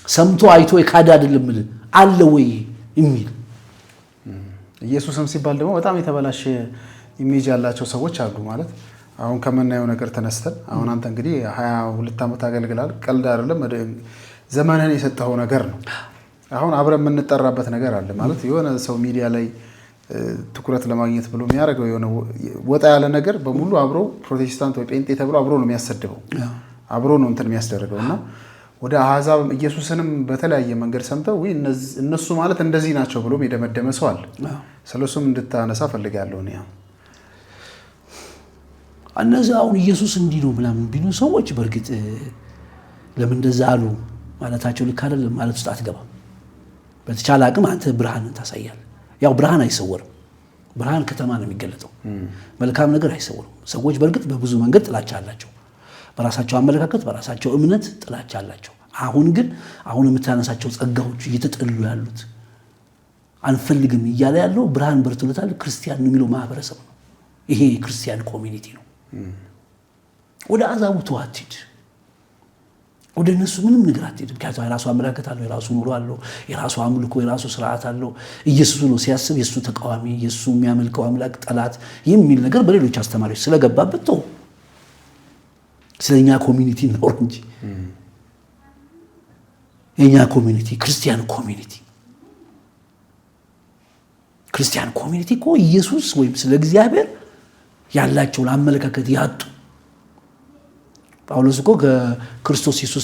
ሰምቶ አይቶ የካደ አይደለም አለ ወይ የሚል ኢየሱስም ሲባል ደግሞ በጣም የተበላሸ ኢሜጅ ያላቸው ሰዎች አሉ። ማለት አሁን ከመናየው ነገር ተነስተን አሁን አንተ እንግዲህ 22 ዓመት አገልግላል። ቀልድ አይደለም። ዘመንህን የሰጠው ነገር ነው። አሁን አብረን የምንጠራበት ነገር አለ። ማለት የሆነ ሰው ሚዲያ ላይ ትኩረት ለማግኘት ብሎ የሚያደርገው የሆነ ወጣ ያለ ነገር በሙሉ አብሮ ፕሮቴስታንት ወይ ጴንጤ ተብሎ አብሮ ነው የሚያሰድበው፣ አብሮ ነው እንትን የሚያስደርገውና ወደ አሕዛብ ኢየሱስንም በተለያየ መንገድ ሰምተው ወይ እነሱ ማለት እንደዚህ ናቸው ብሎም የደመደመ ሰው አለ። ስለሱም እንድታነሳ ፈልጋለሁ ነው። እነዚህ አሁን ኢየሱስ እንዲህ ነው ምናምን ቢሉ ሰዎች በእርግጥ ለምን እንደዛ አሉ ማለታቸው ልክ አይደለም ማለት ውስጥ አትገባም። በተቻለ አቅም አንተ ብርሃንን ታሳያለህ። ያው ብርሃን አይሰወርም። ብርሃን ከተማ ነው የሚገለጠው። መልካም ነገር አይሰወርም። ሰዎች በእርግጥ በብዙ መንገድ ጥላቻ አላቸው። በራሳቸው አመለካከት፣ በራሳቸው እምነት ጥላቻ አላቸው። አሁን ግን አሁን የምታነሳቸው ጸጋዎች እየተጠሉ ያሉት አንፈልግም እያለ ያለው ብርሃን በርቶለታል ክርስቲያን ነው የሚለው ማህበረሰብ ነው። ይሄ ክርስቲያን ኮሚኒቲ ነው። ወደ አሕዛቡ ተዋትድ ወደ እነሱ ምንም ነገር አትሄድ። ምክንያቱም የራሱ አመለካከት አለው፣ የራሱ ኑሮ አለው፣ የራሱ አምልኮ፣ የራሱ ስርዓት አለው። ኢየሱስ ነው ሲያስብ የሱ ተቃዋሚ፣ የሱ የሚያመልከው አምላክ ጠላት የሚል ነገር በሌሎች አስተማሪዎች ስለገባበት ተው። ስለኛ ኮሚኒቲ ነው እንጂ የኛ ኮሚኒቲ ክርስቲያን ኮሚኒቲ እኮ ኢየሱስ ወይም ስለ እግዚአብሔር ያላቸውን አመለካከት ያጡ። ጳውሎስ እኮ ከክርስቶስ ኢየሱስ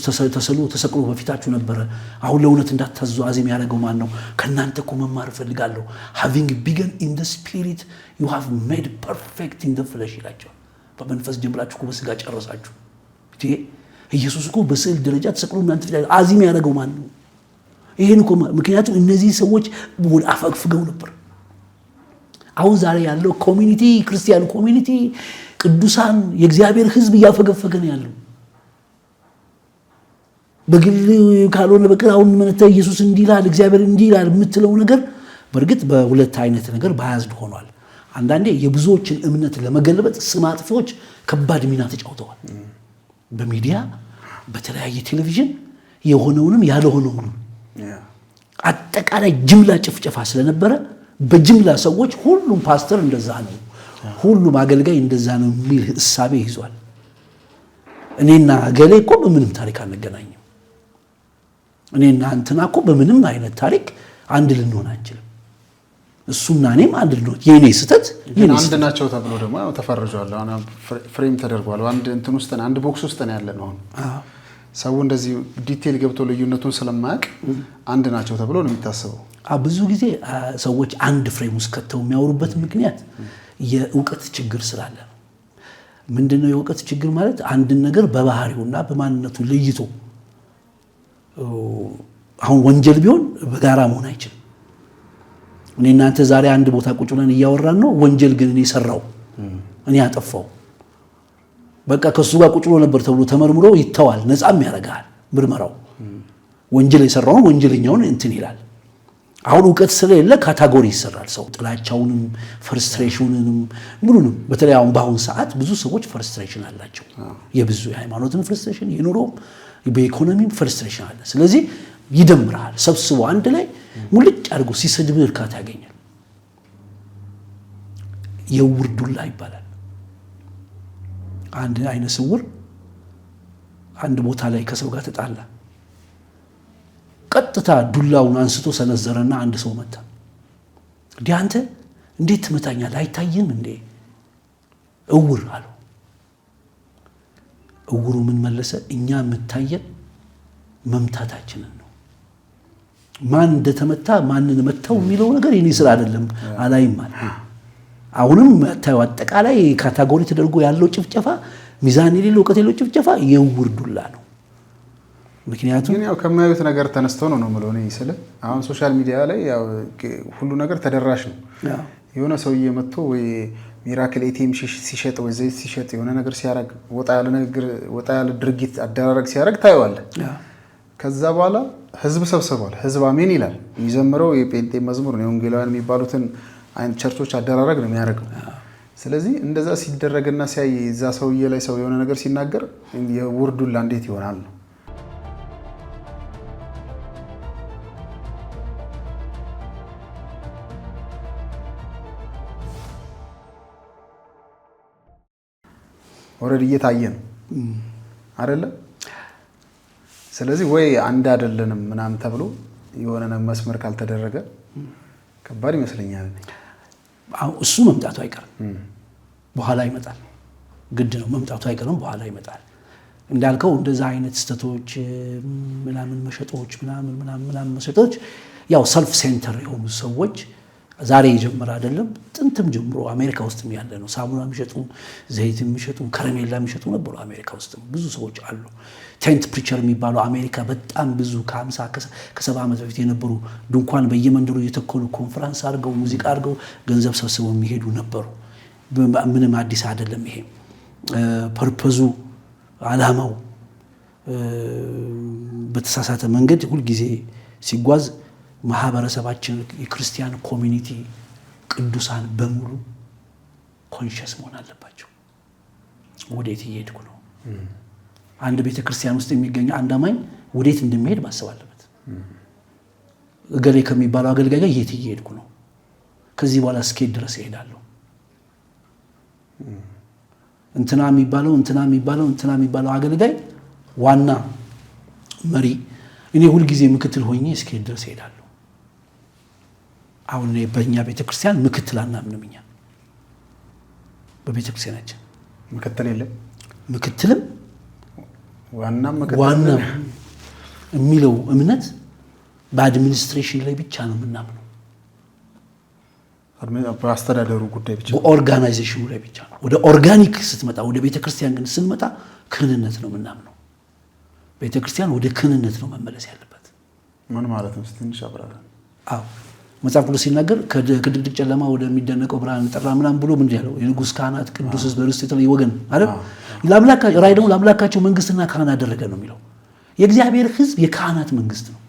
ተሰቅሎ በፊታችሁ ነበረ፣ አሁን ለእውነት እንዳታዘዙ አዜም ያደረገው ማን ነው? ከእናንተ እኮ መማር እፈልጋለሁ። having begun in the spirit you have made perfect in the flesh ይላቸዋል። በመንፈስ ጀምራችሁ እኮ በስጋ ጨረሳችሁ። ኢየሱስ እኮ በስዕል ደረጃ ተሰቅሎ እናንተ ፊት አዜም ያደረገው ማን ነው? ይሄን እኮ ምክንያቱም እነዚህ ሰዎች አፈግፍገው ነበር። አሁን ዛሬ ያለው ኮሚኒቲ ክርስቲያን ኮሚኒቲ ቅዱሳን የእግዚአብሔር ሕዝብ እያፈገፈገ ነው ያለው። በግል ካልሆነ በቀር አሁን መነተ ኢየሱስ እንዲህ ይላል እግዚአብሔር እንዲህ ይላል የምትለው ነገር በእርግጥ በሁለት አይነት ነገር ባያዝድ ሆኗል። አንዳንዴ የብዙዎችን እምነት ለመገልበጥ ስም አጥፊዎች ከባድ ሚና ተጫውተዋል። በሚዲያ በተለያየ ቴሌቪዥን የሆነውንም ያልሆነውንም አጠቃላይ ጅምላ ጭፍጨፋ ስለነበረ በጅምላ ሰዎች ሁሉም ፓስተር እንደዛ ነው፣ ሁሉም አገልጋይ እንደዛ ነው የሚል እሳቤ ይዟል። እኔና ገሌ እኮ በምንም ታሪክ አንገናኝም፣ እኔና እንትና እኮ በምንም አይነት ታሪክ አንድ ልንሆን አንችልም፣ እሱና እኔም አንድ ልንሆን የኔ ስተት አንድ ናቸው ተብሎ ደግሞ ተፈርጇል። አሁን ፍሬም ተደርጓል። አንድ እንትን ውስጥ አንድ ቦክስ ውስጥ ነው ያለ ነው። ሰው እንደዚህ ዲቴል ገብቶ ልዩነቱን ስለማያውቅ አንድ ናቸው ተብሎ ነው የሚታሰበው። ብዙ ጊዜ ሰዎች አንድ ፍሬም ውስጥ ከተው የሚያወሩበት ምክንያት የእውቀት ችግር ስላለ ነው። ምንድነው የእውቀት ችግር ማለት? አንድን ነገር በባህሪውና በማንነቱ ለይቶ አሁን ወንጀል ቢሆን በጋራ መሆን አይችልም። እኔ እናንተ ዛሬ አንድ ቦታ ቁጭ ብለን እያወራን ነው። ወንጀል ግን እኔ ሰራው እኔ አጠፋው በቃ ከሱ ጋር ቁጭ ብሎ ነበር ተብሎ ተመርምሮ ይተዋል፣ ነፃም ያደርጋል ምርመራው። ወንጀል የሰራውን ወንጀለኛውን እንትን ይላል። አሁን እውቀት ስለሌለ ካታጎሪ ይሰራል። ሰው ጥላቻውንም ፍርስትሬሽኑንም ምኑንም በተለይ አሁን በአሁን ሰዓት ብዙ ሰዎች ፍርስትሬሽን አላቸው። የብዙ የሃይማኖትን ፍርስትሬሽን፣ የኑሮም በኢኮኖሚም ፍርስትሬሽን አለ። ስለዚህ ይደምራል፣ ሰብስቦ አንድ ላይ ሙልጭ አድርጎ ሲሰድብ እርካታ ያገኛል። የውር ዱላ ይባላል። አንድ አይነ ስውር አንድ ቦታ ላይ ከሰው ጋር ተጣላ። ቀጥታ ዱላውን አንስቶ ሰነዘረና አንድ ሰው መታ። እንዴ አንተ እንዴት ትመታኛለህ? አይታየም እንዴ? እውር አለው። እውሩ ምን መለሰ? እኛ የምታየን መምታታችንን ነው። ማን እንደተመታ ማንን መታው የሚለው ነገር የኔ ስራ አይደለም አላይም ማለት። አሁንም ታዩ አጠቃላይ ካታጎሪ ተደርጎ ያለው ጭፍጨፋ ሚዛን የሌለው እውቀት የሌለው ጭፍጨፋ የእውር ዱላ ነው። ምክንያቱም ያው ከማያዩት ነገር ተነስተው ነው ማለት ነው። ይስለ አሁን ሶሻል ሚዲያ ላይ ያው ሁሉ ነገር ተደራሽ ነው። የሆነ ሰውዬ መጥቶ ወይ ሚራክል ኤቲኤም ሲሸጥ ወይ ዘይት ሲሸጥ የሆነ ነገር ሲያረግ ወጣ ያለ ድርጊት አደራረግ ሲያረግ ታየዋለ። ከዛ በኋላ ህዝብ ሰብስቧል። ህዝብ አሜን ይላል። የሚዘምረው የጴንጤ መዝሙር ነው። ወንጌላውያን የሚባሉትን አይነት ቸርቾች አደራረግ ነው የሚያደርገው። ስለዚህ እንደዛ ሲደረግና ሲያይ እዛ ሰውዬ ላይ ሰው የሆነ ነገር ሲናገር የእውር ዱላ እንዴት ይሆናል ነው። ኦሬዲ እየታየ ነው አይደለ? ስለዚህ ወይ አንድ አይደለንም ምናምን ተብሎ የሆነ መስመር ካልተደረገ ከባድ ይመስለኛል። እሱ መምጣቱ አይቀርም፣ በኋላ ይመጣል። ግድ ነው መምጣቱ አይቀርም፣ በኋላ ይመጣል። እንዳልከው እንደዛ አይነት ስተቶች ምናምን መሸጦች ምናምን መሸጦች ያው ሰልፍ ሴንተር የሆኑ ሰዎች ዛሬ የጀመረ አይደለም፣ ጥንትም ጀምሮ አሜሪካ ውስጥም ያለ ነው። ሳሙና የሚሸጡ ዘይት የሚሸጡ ከረሜላ የሚሸጡ ነበሩ። አሜሪካ ውስጥም ብዙ ሰዎች አሉ። ቴንት ፕሪቸር የሚባለው አሜሪካ በጣም ብዙ ከ50 ከ70 ዓመት በፊት የነበሩ ድንኳን በየመንደሩ እየተከሉ ኮንፈረንስ አድርገው ሙዚቃ አድርገው ገንዘብ ሰብስበው የሚሄዱ ነበሩ። ምንም አዲስ አይደለም ይሄ። ፐርፐዙ ዓላማው በተሳሳተ መንገድ ሁልጊዜ ሲጓዝ ማህበረሰባችን የክርስቲያን ኮሚኒቲ ቅዱሳን በሙሉ ኮንሸስ መሆን አለባቸው። ወዴት እየሄድኩ ነው? አንድ ቤተክርስቲያን ውስጥ የሚገኝ አንድ አማኝ ወዴት እንደሚሄድ ማሰብ አለበት። እገሌ ከሚባለው አገልጋይ ጋር የት እየሄድኩ ነው? ከዚህ በኋላ እስከ ድረስ እሄዳለሁ። እንትና የሚባለው አገልጋይ ዋና መሪ፣ እኔ ሁልጊዜ ምክትል ሆኜ እስከ ድረስ እሄዳለሁ። አሁን በእኛ ቤተክርስቲያን ምክትል አናምንም። እኛ በቤተክርስቲያናችን ምክትል የለም። ምክትልም ዋናም የሚለው እምነት በአድሚኒስትሬሽን ላይ ብቻ ነው የምናምነው። በአስተዳደሩ ጉዳይ ብቻ፣ በኦርጋናይዜሽኑ ላይ ብቻ ነው። ወደ ኦርጋኒክ ስትመጣ፣ ወደ ቤተክርስቲያን ግን ስንመጣ ክህንነት ነው የምናምነው። ቤተክርስቲያን ወደ ክህንነት ነው መመለስ ያለበት። ምን ማለት ነው? ትንሽ አብራራ። አዎ መጽሐፍ ቅዱስ ሲናገር ከድቅድቅ ጨለማ ወደሚደነቀው ብርሃን ጠራ ምናምን ብሎ ምንድን ያለው? የንጉሥ ካህናት ቅዱስ ሕዝብ ርስት የተለየ ወገን አይደል? ራእይ ደግሞ ለአምላካቸው መንግስትና ካህን አደረገ ነው የሚለው። የእግዚአብሔር ሕዝብ የካህናት መንግስት ነው።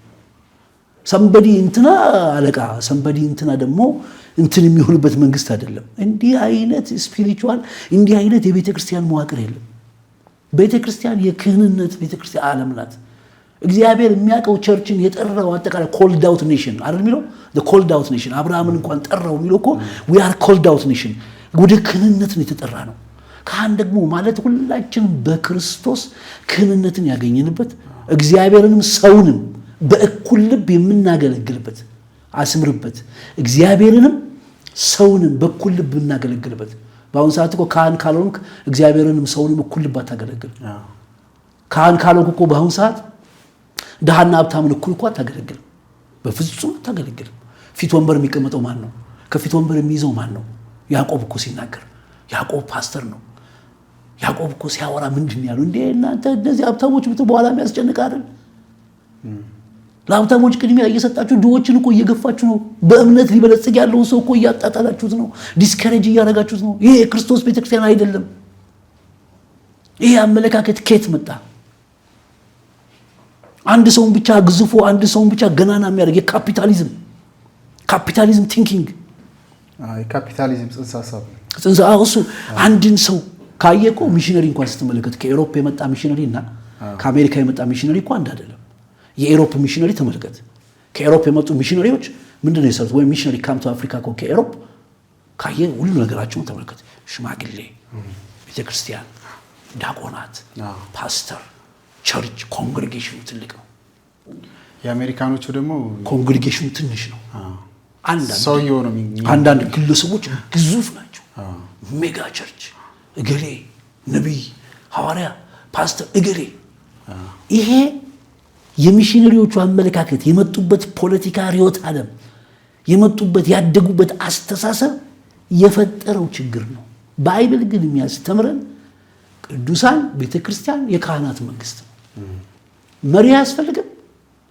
ሰንበዲ እንትና አለቃ፣ ሰንበዲ እንትና ደግሞ እንትን የሚሆንበት መንግስት አይደለም። እንዲህ አይነት ስፒሪቹዋል፣ እንዲህ አይነት የቤተክርስቲያን መዋቅር የለም። ቤተክርስቲያን የክህንነት ቤተክርስቲያን ዓለም ናት። እግዚአብሔር የሚያውቀው ቸርችን የጠራው አጠቃላይ ኮልድ አውት ኔሽን አይደል የሚለው? ኮልድ አውት ኔሽን አብርሃምን እንኳን ጠራው የሚለው እኮ ዊ አር ኮልድ አውት ኔሽን፣ ወደ ክህንነትን የተጠራ ነው። ካህን ደግሞ ማለት ሁላችንም በክርስቶስ ክህንነትን ያገኘንበት እግዚአብሔርንም ሰውንም በእኩል ልብ የምናገለግልበት፣ አስምርበት፣ እግዚአብሔርንም ሰውንም በእኩል ልብ የምናገለግልበት። በአሁኑ ሰዓት እኮ ካህን ካልሆንክ እግዚአብሔርንም ሰውንም እኩል ልብ አታገለግል። ካህን ካልሆንክ እኮ በአሁኑ ሰዓት ድሃና ሀብታምን እኩል እኮ አታገለግልም። በፍጹም አታገለግልም። ፊት ወንበር የሚቀመጠው ማን ነው? ከፊት ወንበር የሚይዘው ማን ነው? ያዕቆብ እኮ ሲናገር፣ ያዕቆብ ፓስተር ነው። ያዕቆብ እኮ ሲያወራ ምንድን ያለው? እንዴ እናንተ እነዚህ ሀብታሞች ብትል በኋላ የሚያስጨንቅ አይደል? ለሀብታሞች ቅድሚያ እየሰጣችሁ ድሆችን እኮ እየገፋችሁ ነው። በእምነት ሊበለጽግ ያለውን ሰው እኮ እያጣጣላችሁት ነው። ዲስከሬጅ እያደረጋችሁት ነው። ይሄ የክርስቶስ ቤተክርስቲያን አይደለም። ይሄ አመለካከት ከየት መጣ? አንድ ሰውን ብቻ ግዝፎ አንድ ሰውን ብቻ ገናና የሚያደርግ የካፒታሊዝም ቲንኪንግ፣ የካፒታሊዝም ጽንሰ ሀሳብ እሱ አንድን ሰው ካየቆ ሚሽነሪ እንኳን ስትመለከት ከኤሮፕ የመጣ ሚሽነሪ እና ከአሜሪካ የመጣ ሚሽነሪ እኮ አንድ አይደለም። የኤሮፕ ሚሽነሪ ተመልከት። ከኤሮፕ የመጡ ሚሽነሪዎች ምንድነው የሰሩት? ወይም ሚሽነሪ ካምቶ አፍሪካ እኮ ከኤሮፕ ካየ ሁሉ ነገራቸውን ተመልከት። ሽማግሌ፣ ቤተክርስቲያን፣ ዲያቆናት፣ ፓስተር፣ ቸርች፣ ኮንግሪጌሽኑ ትልቅ ነው። የአሜሪካኖቹ ደግሞ ኮንግሪጌሽኑ ትንሽ ነው። አንዳንድ ግለሰቦች ግዙፍ ናቸው። ሜጋ ቸርች፣ እገሌ ነቢይ፣ ሐዋርያ፣ ፓስተር እገሌ። ይሄ የሚሽነሪዎቹ አመለካከት የመጡበት ፖለቲካ ርዕዮተ ዓለም የመጡበት ያደጉበት አስተሳሰብ የፈጠረው ችግር ነው። ባይብል ግን የሚያስተምረን ቅዱሳን ቤተክርስቲያን የካህናት መንግስት ነው። መሪ ያስፈልጋል፣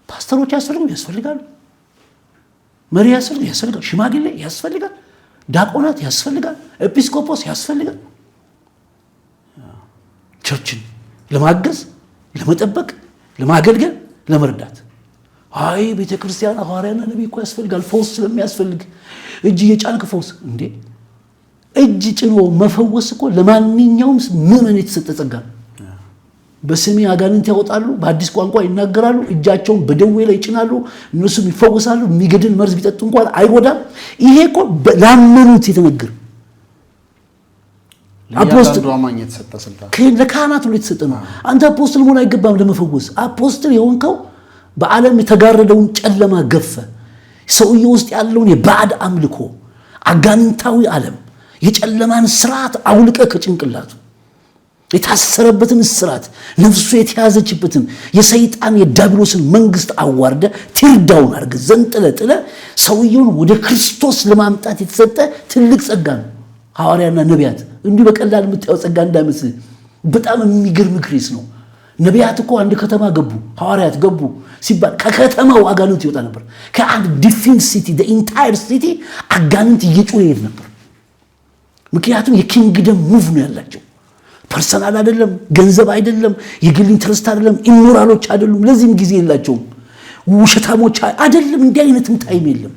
ፓስተሮች ያስፈልጋሉ፣ መሪ ያስፈልጋል፣ ሽማግሌ ያስፈልጋል፣ ዲያቆናት ያስፈልጋል፣ ኤጲስቆጶስ ያስፈልጋል። ቸርችን ለማገዝ፣ ለመጠበቅ፣ ለማገልገል፣ ለመርዳት። አይ ቤተክርስቲያን ሐዋርያና ነቢይ እኮ ያስፈልጋል፣ ፈውስ ስለሚያስፈልግ እጅ የጫንክ ፈውስ እንዴ! እጅ ጭኖ መፈወስ እኮ ለማንኛውም ምዕመን የተሰጠ ጸጋ ነው። በስሜ አጋንንት ያወጣሉ፣ በአዲስ ቋንቋ ይናገራሉ፣ እጃቸውን በደዌ ላይ ይጭናሉ፣ እነሱም ይፈወሳሉ፣ የሚገድል መርዝ ቢጠጡ እንኳን አይጎዳም። ይሄ እኮ ላመኑት የተነገረ አፖስትል አማኝ የተሰጠ ስልጣን ለካህናት ሁሉ የተሰጠ ነው። አንተ አፖስትል መሆን አይገባም ለመፈወስ። አፖስትል የሆንከው በዓለም የተጋረደውን ጨለማ ገፈ፣ ሰውዬ ውስጥ ያለውን የባዕድ አምልኮ አጋንንታዊ ዓለም የጨለማን ስርዓት አውልቀ ከጭንቅላቱ የታሰረበትን ስርዓት ነፍሱ የተያዘችበትን የሰይጣን የዲያብሎስን መንግስት አዋርደ ቲርዳውን አድርገ ዘንጥለ ጥለ ሰውየውን ወደ ክርስቶስ ለማምጣት የተሰጠ ትልቅ ጸጋ ነው። ሐዋርያና ነቢያት እንዲህ በቀላል የምታየው ጸጋ እንዳይመስል በጣም የሚገርም ግሬስ ነው። ነቢያት እኮ አንድ ከተማ ገቡ፣ ሐዋርያት ገቡ ሲባል ከከተማው አጋንንት ይወጣ ነበር። ከአንድ ዲፊንስ ሲቲ the entire city አጋንንት እየጮኸ ይሄድ ነበር። ምክንያቱም የኪንግደም ሙቭ ነው ያላቸው። ፐርሰናል አይደለም፣ ገንዘብ አይደለም፣ የግል ኢንትረስት አይደለም፣ ኢሞራሎች አይደሉም። ለዚህም ጊዜ የላቸውም። ውሸታሞች አይደለም፣ እንዲህ አይነትም ታይም የለም።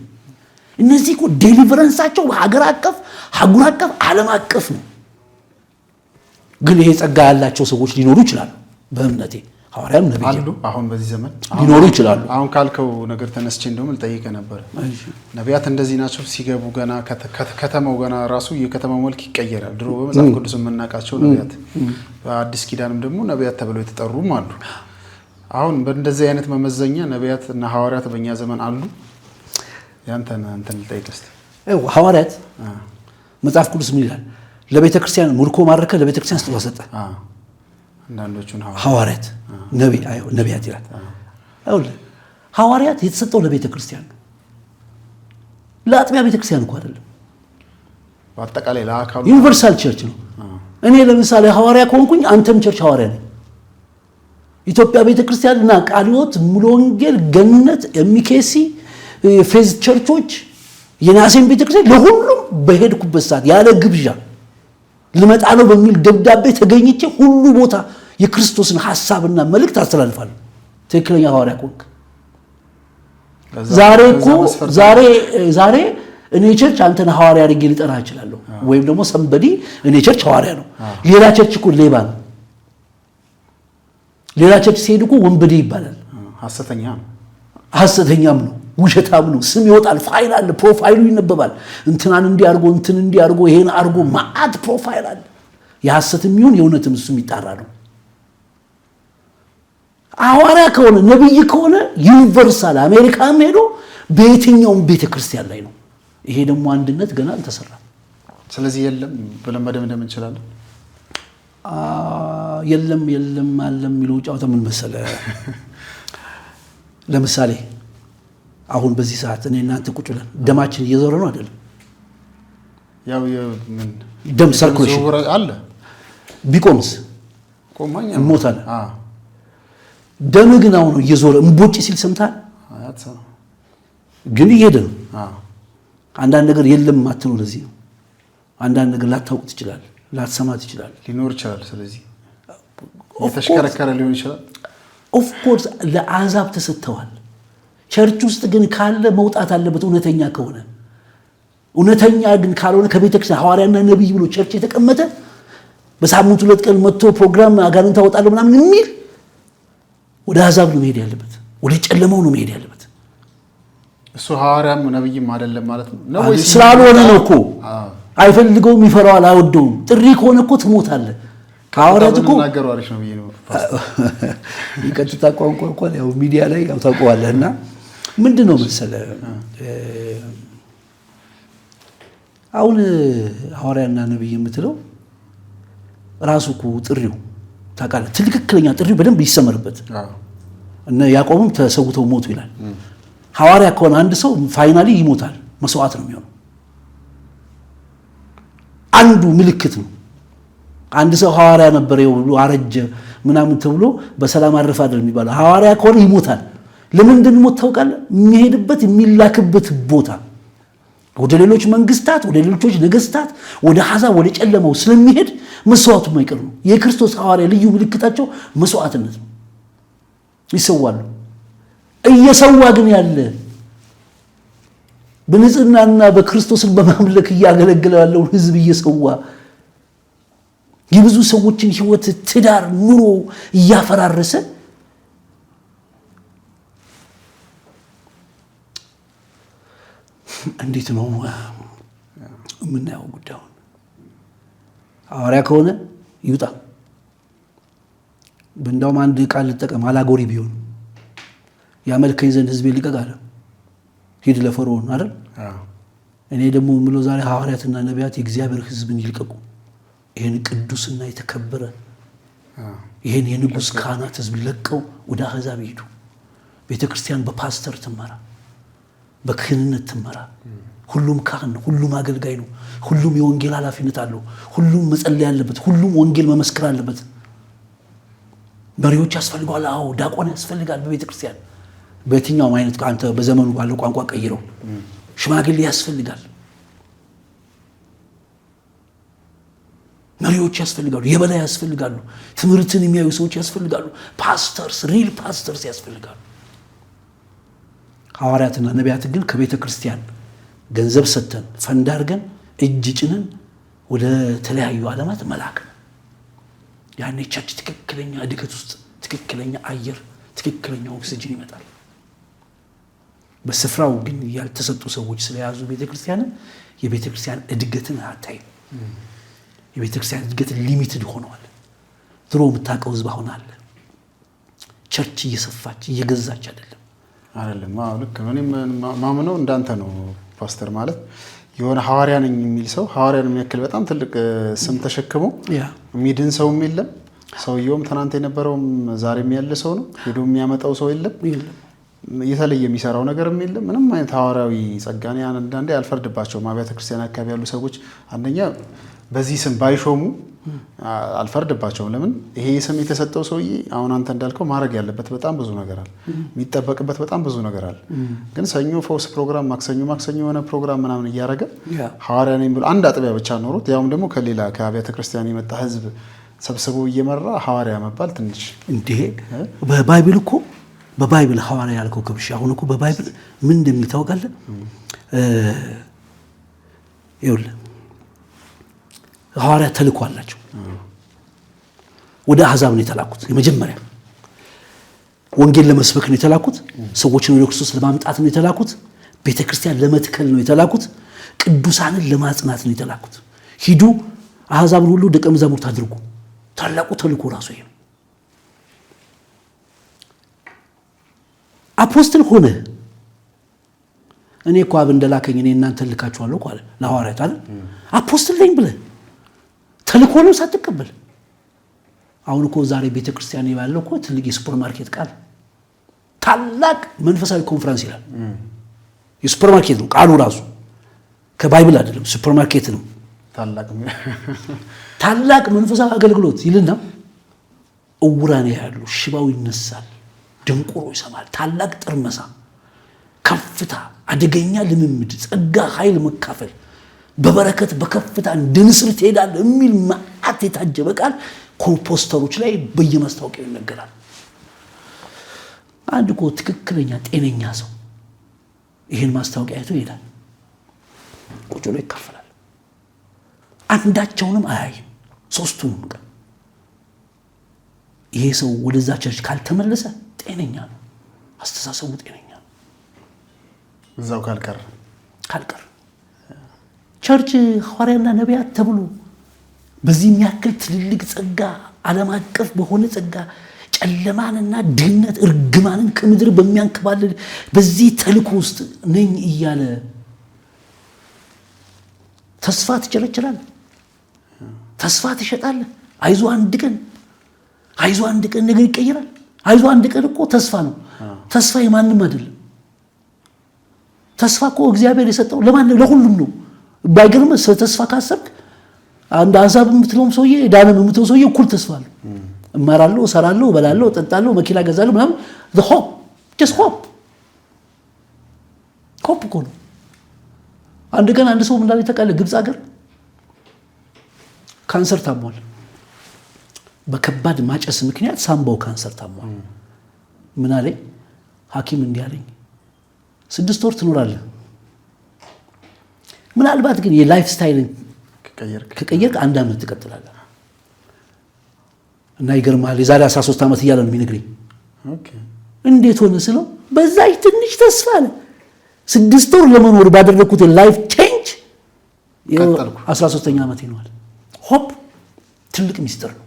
እነዚህ እኮ ዴሊቨረንሳቸው ሀገር አቀፍ፣ አህጉር አቀፍ፣ ዓለም አቀፍ ነው። ግን ይሄ ጸጋ ያላቸው ሰዎች ሊኖሩ ይችላሉ። በእምነቴ ሐዋርያም ነብይ አሉ። አሁን በዚህ ዘመን ሊኖሩ ይችላሉ። አሁን ካልከው ነገር ተነስቼ እንደውም ልጠይቅህ ነበር። ነቢያት እንደዚህ ናቸው። ሲገቡ ገና ከተማው ገና ራሱ የከተማው መልክ ይቀየራል። ድሮ በመጽሐፍ ቅዱስ የምናውቃቸው ነቢያት፣ በአዲስ ኪዳንም ደግሞ ነቢያት ተብለው የተጠሩም አሉ። አሁን በእንደዚህ አይነት መመዘኛ ነቢያት እና ሐዋርያት በእኛ ዘመን አሉ። ያንተን እንትን ልጠይቅህ እስኪ። ሐዋርያት መጽሐፍ ቅዱስ ምን ይላል? ለቤተ ክርስቲያን ምርኮ ማረከ፣ ለቤተ ክርስቲያን ስጦታ ሰጠ። አንዳንዶቹን ሐዋርያት ነቢያት ይላል። አይደል? ሐዋርያት የተሰጠው ለቤተ ክርስቲያን ነው። ለአጥቢያ ቤተ ክርስቲያን እንኳን አይደለም። በአጠቃላይ ለአካሉ ዩኒቨርሳል ቸርች ነው። እኔ ለምሳሌ ሐዋርያ ከሆንኩኝ አንተም ቸርች ሐዋርያ ነኝ። ኢትዮጵያ ቤተ ክርስቲያን እና ቃለ ሕይወት፣ ሙሉ ወንጌል፣ ገነት፣ ኤምኬሲ፣ ፌዝ ቸርቾች፣ የናሴን ቤተ ክርስቲያን ለሁሉም በሄድኩበት ሰዓት ያለ ግብዣ ልመጣ ነው በሚል ደብዳቤ ተገኝቼ ሁሉ ቦታ የክርስቶስን ሐሳብና መልእክት አስተላልፋለሁ። ትክክለኛ ሐዋርያ ከሆንክ ዛሬ እኔ ቸርች አንተን ሐዋርያ አድርጌ ልጠራ እችላለሁ። ወይም ደግሞ ሰንበዲ እኔ ቸርች ሐዋርያ ነው። ሌላ ቸርች እኮ ሌባ ነው። ሌላ ቸርች ሲሄድ እኮ ወንበዴ ይባላል። ሐሰተኛም ነው፣ ውሸታም ነው። ስም ይወጣል፣ ፋይል አለ፣ ፕሮፋይሉ ይነበባል። እንትናን እንዲያርጎ እንትን እንዲያርጎ ይሄን አርጎ ማአት ፕሮፋይል አለ። የሐሰትም ይሁን የእውነትም እሱ የሚጣራ ነው። ሐዋርያ ከሆነ ነብይ ከሆነ ዩኒቨርሳል አሜሪካም ሄዶ በየትኛውም ቤተክርስቲያን ላይ ነው። ይሄ ደግሞ አንድነት ገና አልተሰራም። ስለዚህ የለም ብለን መደምደም እንችላለን። የለም አለ የሚለው ጫወታ ምን መሰለ? ለምሳሌ አሁን በዚህ ሰዓት እኔ እናንተ ቁጭ ብለን ደማችን እየዞረ ነው አይደለም? ያው ደም ሰርኩሌሽን አለ። ቢቆምስ ቆማኛ ሞታል። ደም ግን አሁን እየዞረ እንቦጭ ሲል ሰምታል። ግን እየሄደ ነው። አንዳንድ ነገር የለም ማትነው። ለዚህ ነው አንዳንድ ነገር ላታውቅ ትችላል፣ ላትሰማ ትችላል፣ ሊኖር ይችላል። ስለዚህ የተሽከረከረ ሊሆን ይችላል። ኦፍ ኮርስ ለአሕዛብ ተሰጥተዋል። ቸርች ውስጥ ግን ካለ መውጣት አለበት። እውነተኛ ከሆነ እውነተኛ ግን ካልሆነ ከቤተክርስቲያን ሐዋርያና ነብይ ብሎ ቸርች የተቀመጠ በሳምንት 2 ቀን መጥቶ ፕሮግራም አጋንንት አወጣለሁ ምናምን የሚል ወደ አሕዛብ ነው መሄድ ያለበት፣ ወደ ጨለማው ነው መሄድ ያለበት። እሱ ሐዋርያም ነብይም አይደለም ማለት ነው ወይስ ስላልሆነ ነው እኮ አይፈልገውም፣ ይፈራዋል፣ አይወደውም። ጥሪ ከሆነ እኮ ትሞታለህ። ሐዋርያት እኮ ነገሩ አሪፍ ነው ብዬ ነው ይቀጥታ ቋንቋ እንኳን ያው ሚዲያ ላይ ያው ታውቀዋለህና ምንድነው መሰለህ አሁን ሐዋርያና ነብይ የምትለው ራሱ እኮ ጥሪው ታውቃለህ። ትክክለኛ ጥሪ በደንብ ይሰመርበት። እነ ያዕቆብም ተሰውተው ሞቱ ይላል። ሐዋርያ ከሆነ አንድ ሰው ፋይናሊ ይሞታል፣ መስዋዕት ነው የሚሆነው። አንዱ ምልክት ነው። አንድ ሰው ሐዋርያ ነበር ይሁሉ አረጀ ምናምን ተብሎ በሰላም አረፈ አይደል የሚባለው። ሐዋርያ ከሆነ ይሞታል። ለምን እንደሚሞት ታውቃለህ? የሚሄድበት የሚላክበት ቦታ ወደ ሌሎች መንግስታት፣ ወደ ሌሎች ነገስታት፣ ወደ አሕዛብ፣ ወደ ጨለማው ስለሚሄድ መስዋዕቱ የማይቀር ነው። የክርስቶስ ሐዋርያ ልዩ ምልክታቸው መስዋዕትነት ነው። ይሰዋሉ። እየሰዋ ግን ያለ በንጽህናና በክርስቶስን በማምለክ እያገለገለ ያለውን ህዝብ እየሰዋ የብዙ ሰዎችን ህይወት፣ ትዳር፣ ኑሮ እያፈራረሰ እንዴት ነው የምናየው ጉዳዩን? ሐዋርያ ከሆነ ይውጣ። እንደውም አንድ ቃል ልጠቀም፣ አላጎሪ ቢሆን ያመልከኝ ዘንድ ህዝቤ ልቀቅ አለ። ሂድ ለፈርዖን አይደል? እኔ ደግሞ የምለው ዛሬ ሐዋርያትና ነቢያት የእግዚአብሔር ህዝብን ይልቀቁ። ይህን ቅዱስና የተከበረ ይህን የንጉሥ ካህናት ህዝብ ለቀው ወደ አሕዛብ ይሄዱ። ቤተ ክርስቲያን በፓስተር ትመራ፣ በክህንነት ትመራ። ሁሉም ካህን ነው፣ ሁሉም አገልጋይ ነው፣ ሁሉም የወንጌል ኃላፊነት አለው፣ ሁሉም መጸለይ አለበት፣ ሁሉም ወንጌል መመስከር አለበት። መሪዎች ያስፈልጋል። አዎ ዲያቆን ያስፈልጋል። በቤተ ክርስቲያን በየትኛውም አይነት አንተ በዘመኑ ባለው ቋንቋ ቀይረው ሽማግሌ ያስፈልጋል። መሪዎች ያስፈልጋሉ፣ የበላይ ያስፈልጋሉ፣ ትምህርትን የሚያዩ ሰዎች ያስፈልጋሉ፣ ፓስተርስ፣ ሪል ፓስተርስ ያስፈልጋሉ። ሐዋርያትና ነቢያት ግን ከቤተ ክርስቲያን ገንዘብ ሰጥተን ፈንድ አድርገን እጅ ጭነን ወደ ተለያዩ ዓለማት መላክ ነው። ያኔ ቸርች ትክክለኛ እድገት ውስጥ ትክክለኛ አየር፣ ትክክለኛ ኦክሲጅን ይመጣል። በስፍራው ግን ያልተሰጡ ሰዎች ስለያዙ ቤተክርስቲያንን የቤተክርስቲያን እድገትን አታይም። የቤተክርስቲያን እድገት ሊሚትድ ሆነዋል። ድሮ የምታውቀው ህዝብ አሁን አለ። ቸርች እየሰፋች እየገዛች አይደለም። ልክ ነው። እኔም ማምነው እንዳንተ ነው ፓስተር። ማለት የሆነ ሐዋርያ ነኝ የሚል ሰው ሐዋርያን የሚያክል በጣም ትልቅ ስም ተሸክሞ የሚድን ሰውም የለም። ሰውየውም ትናንት የነበረውም ዛሬም ያለ ሰው ነው። ሄዶ የሚያመጣው ሰው የለም። የተለየ የሚሰራው ነገርም የለም። ምንም አይነት ሐዋርያዊ ጸጋኔ አንዳንዴ አልፈርድባቸውም። አብያተ ክርስቲያን አካባቢ ያሉ ሰዎች አንደኛ በዚህ ስም ባይሾሙ አልፈርድባቸውም። ለምን ይሄ ስም የተሰጠው ሰውዬ አሁን አንተ እንዳልከው ማድረግ ያለበት በጣም ብዙ ነገር አለ፣ የሚጠበቅበት በጣም ብዙ ነገር አለ። ግን ሰኞ ፈውስ ፕሮግራም፣ ማክሰኞ የሆነ ፕሮግራም ምናምን እያደረገ ሐዋርያ ነኝ ብሎ አንድ አጥቢያ ብቻ ኖሮት ያውም ደግሞ ከሌላ ከአብያተ ክርስቲያን የመጣ ህዝብ ሰብስቦ እየመራ ሐዋርያ መባል ትንሽ እንዴ! በባይብል እኮ በባይብል ሐዋርያ ያልከው ክብሽ አሁን እኮ በባይብል ምን እንደሚል ታውቃለህ? ይኸውልህ ሐዋርያ ተልእኮ አላቸው። ወደ አሕዛብ ነው የተላኩት። የመጀመሪያ ወንጌል ለመስበክ ነው የተላኩት። ሰዎችን ወደ ክርስቶስ ለማምጣት ነው የተላኩት። ቤተክርስቲያን ለመትከል ነው የተላኩት። ቅዱሳንን ለማጽናት ነው የተላኩት። ሂዱ አሕዛብን ሁሉ ደቀ መዛሙርት አድርጉ። ታላቁ ተልእኮ ራሱ ይሄ ነው። አፖስትል ሆነ እኔ እኮ አብ እንደላከኝ እኔ እናንተን ልካችኋለሁ እኮ አለ ለሐዋርያት አይደል? አፖስትል ነኝ ብለህ ተልእኮ ነው ሳትቀበል። አሁን እኮ ዛሬ ቤተክርስቲያን ያለው እኮ ትልቅ የሱፐርማርኬት ቃል ታላቅ መንፈሳዊ ኮንፈረንስ ይላል። የሱፐርማርኬት ነው ቃሉ ራሱ ከባይብል አይደለም፣ ሱፐርማርኬት ነው። ታላቅ መንፈሳዊ አገልግሎት ይልና እውራን ያሉ ሽባው ይነሳል፣ ደንቆሮ ይሰማል። ታላቅ ጥርመሳ፣ ከፍታ፣ አደገኛ ልምምድ፣ ጸጋ፣ ኃይል መካፈል፣ በበረከት በከፍታ እንደ ንስር ትሄዳለህ የሚል መዓት የታጀበ ቃል ኮምፖስተሮች ላይ በየማስታወቂያው ይነገራል። አንድ እኮ ትክክለኛ ጤነኛ ሰው ይህን ማስታወቂያ አይቶ ይሄዳል፣ ቁጭ ብሎ ይካፈላል። አንዳቸውንም አያይም። ሶስቱንም ቀን ይሄ ሰው ወደዛ ቸርች ካልተመለሰ ጤነኛ ነው፣ አስተሳሰቡ ጤነኛ ነው። እዛው ካልቀር ቸርች ሐዋርያና ነቢያት ተብሎ በዚህ የሚያክል ትልልቅ ጸጋ፣ ዓለም አቀፍ በሆነ ጸጋ ጨለማንና ድህነት እርግማንን ከምድር በሚያንከባልል በዚህ ተልእኮ ውስጥ ነኝ እያለ ተስፋ ትጨረጭራለህ፣ ተስፋ ትሸጣለህ። አይዞህ አንድ ቀን አይዞ አንድ ቀን ነገር ይቀየራል። አይዞ አንድ ቀን እኮ ተስፋ ነው። ተስፋ የማንም አይደለም። ተስፋ እኮ እግዚአብሔር የሰጠው ለማንም ለሁሉም ነው። ባይገርም ተስፋ ካሰብክ አንድ አሕዛብ የምትለውም ሰውዬ ዳንም የምትለው ሰውዬ እኩል ተስፋ አለው። እማራለሁ፣ እሰራለሁ፣ እበላለሁ፣ እጠጣለሁ፣ መኪና ገዛለሁ ምናምን the hope just hope እኮ ነው። አንድ ቀን አንድ ሰው እንዳለ ተቃለ ግብጽ ሀገር ካንሰር ታሟል። በከባድ ማጨስ ምክንያት ሳምባው ካንሰር ታሟል። ምን አለኝ ሐኪም እንዲህ አለኝ 6 ወር ትኖራለህ፣ ምናልባት ግን የላይፍ ስታይልን ከቀየርክ 1 ዓመት ትቀጥላለህ። እና ይገርማል የዛሬ 13 ዓመት እያለ ነው የሚነግረኝ። እንዴት ሆነ ስለው በዛች ትንሽ ተስፋ አለ 6 ወር ለመኖር ባደረኩት ላይፍ ቼንጅ 13ኛ ዓመት ይኖራል። ሆፕ ትልቅ ሚስጥር ነው።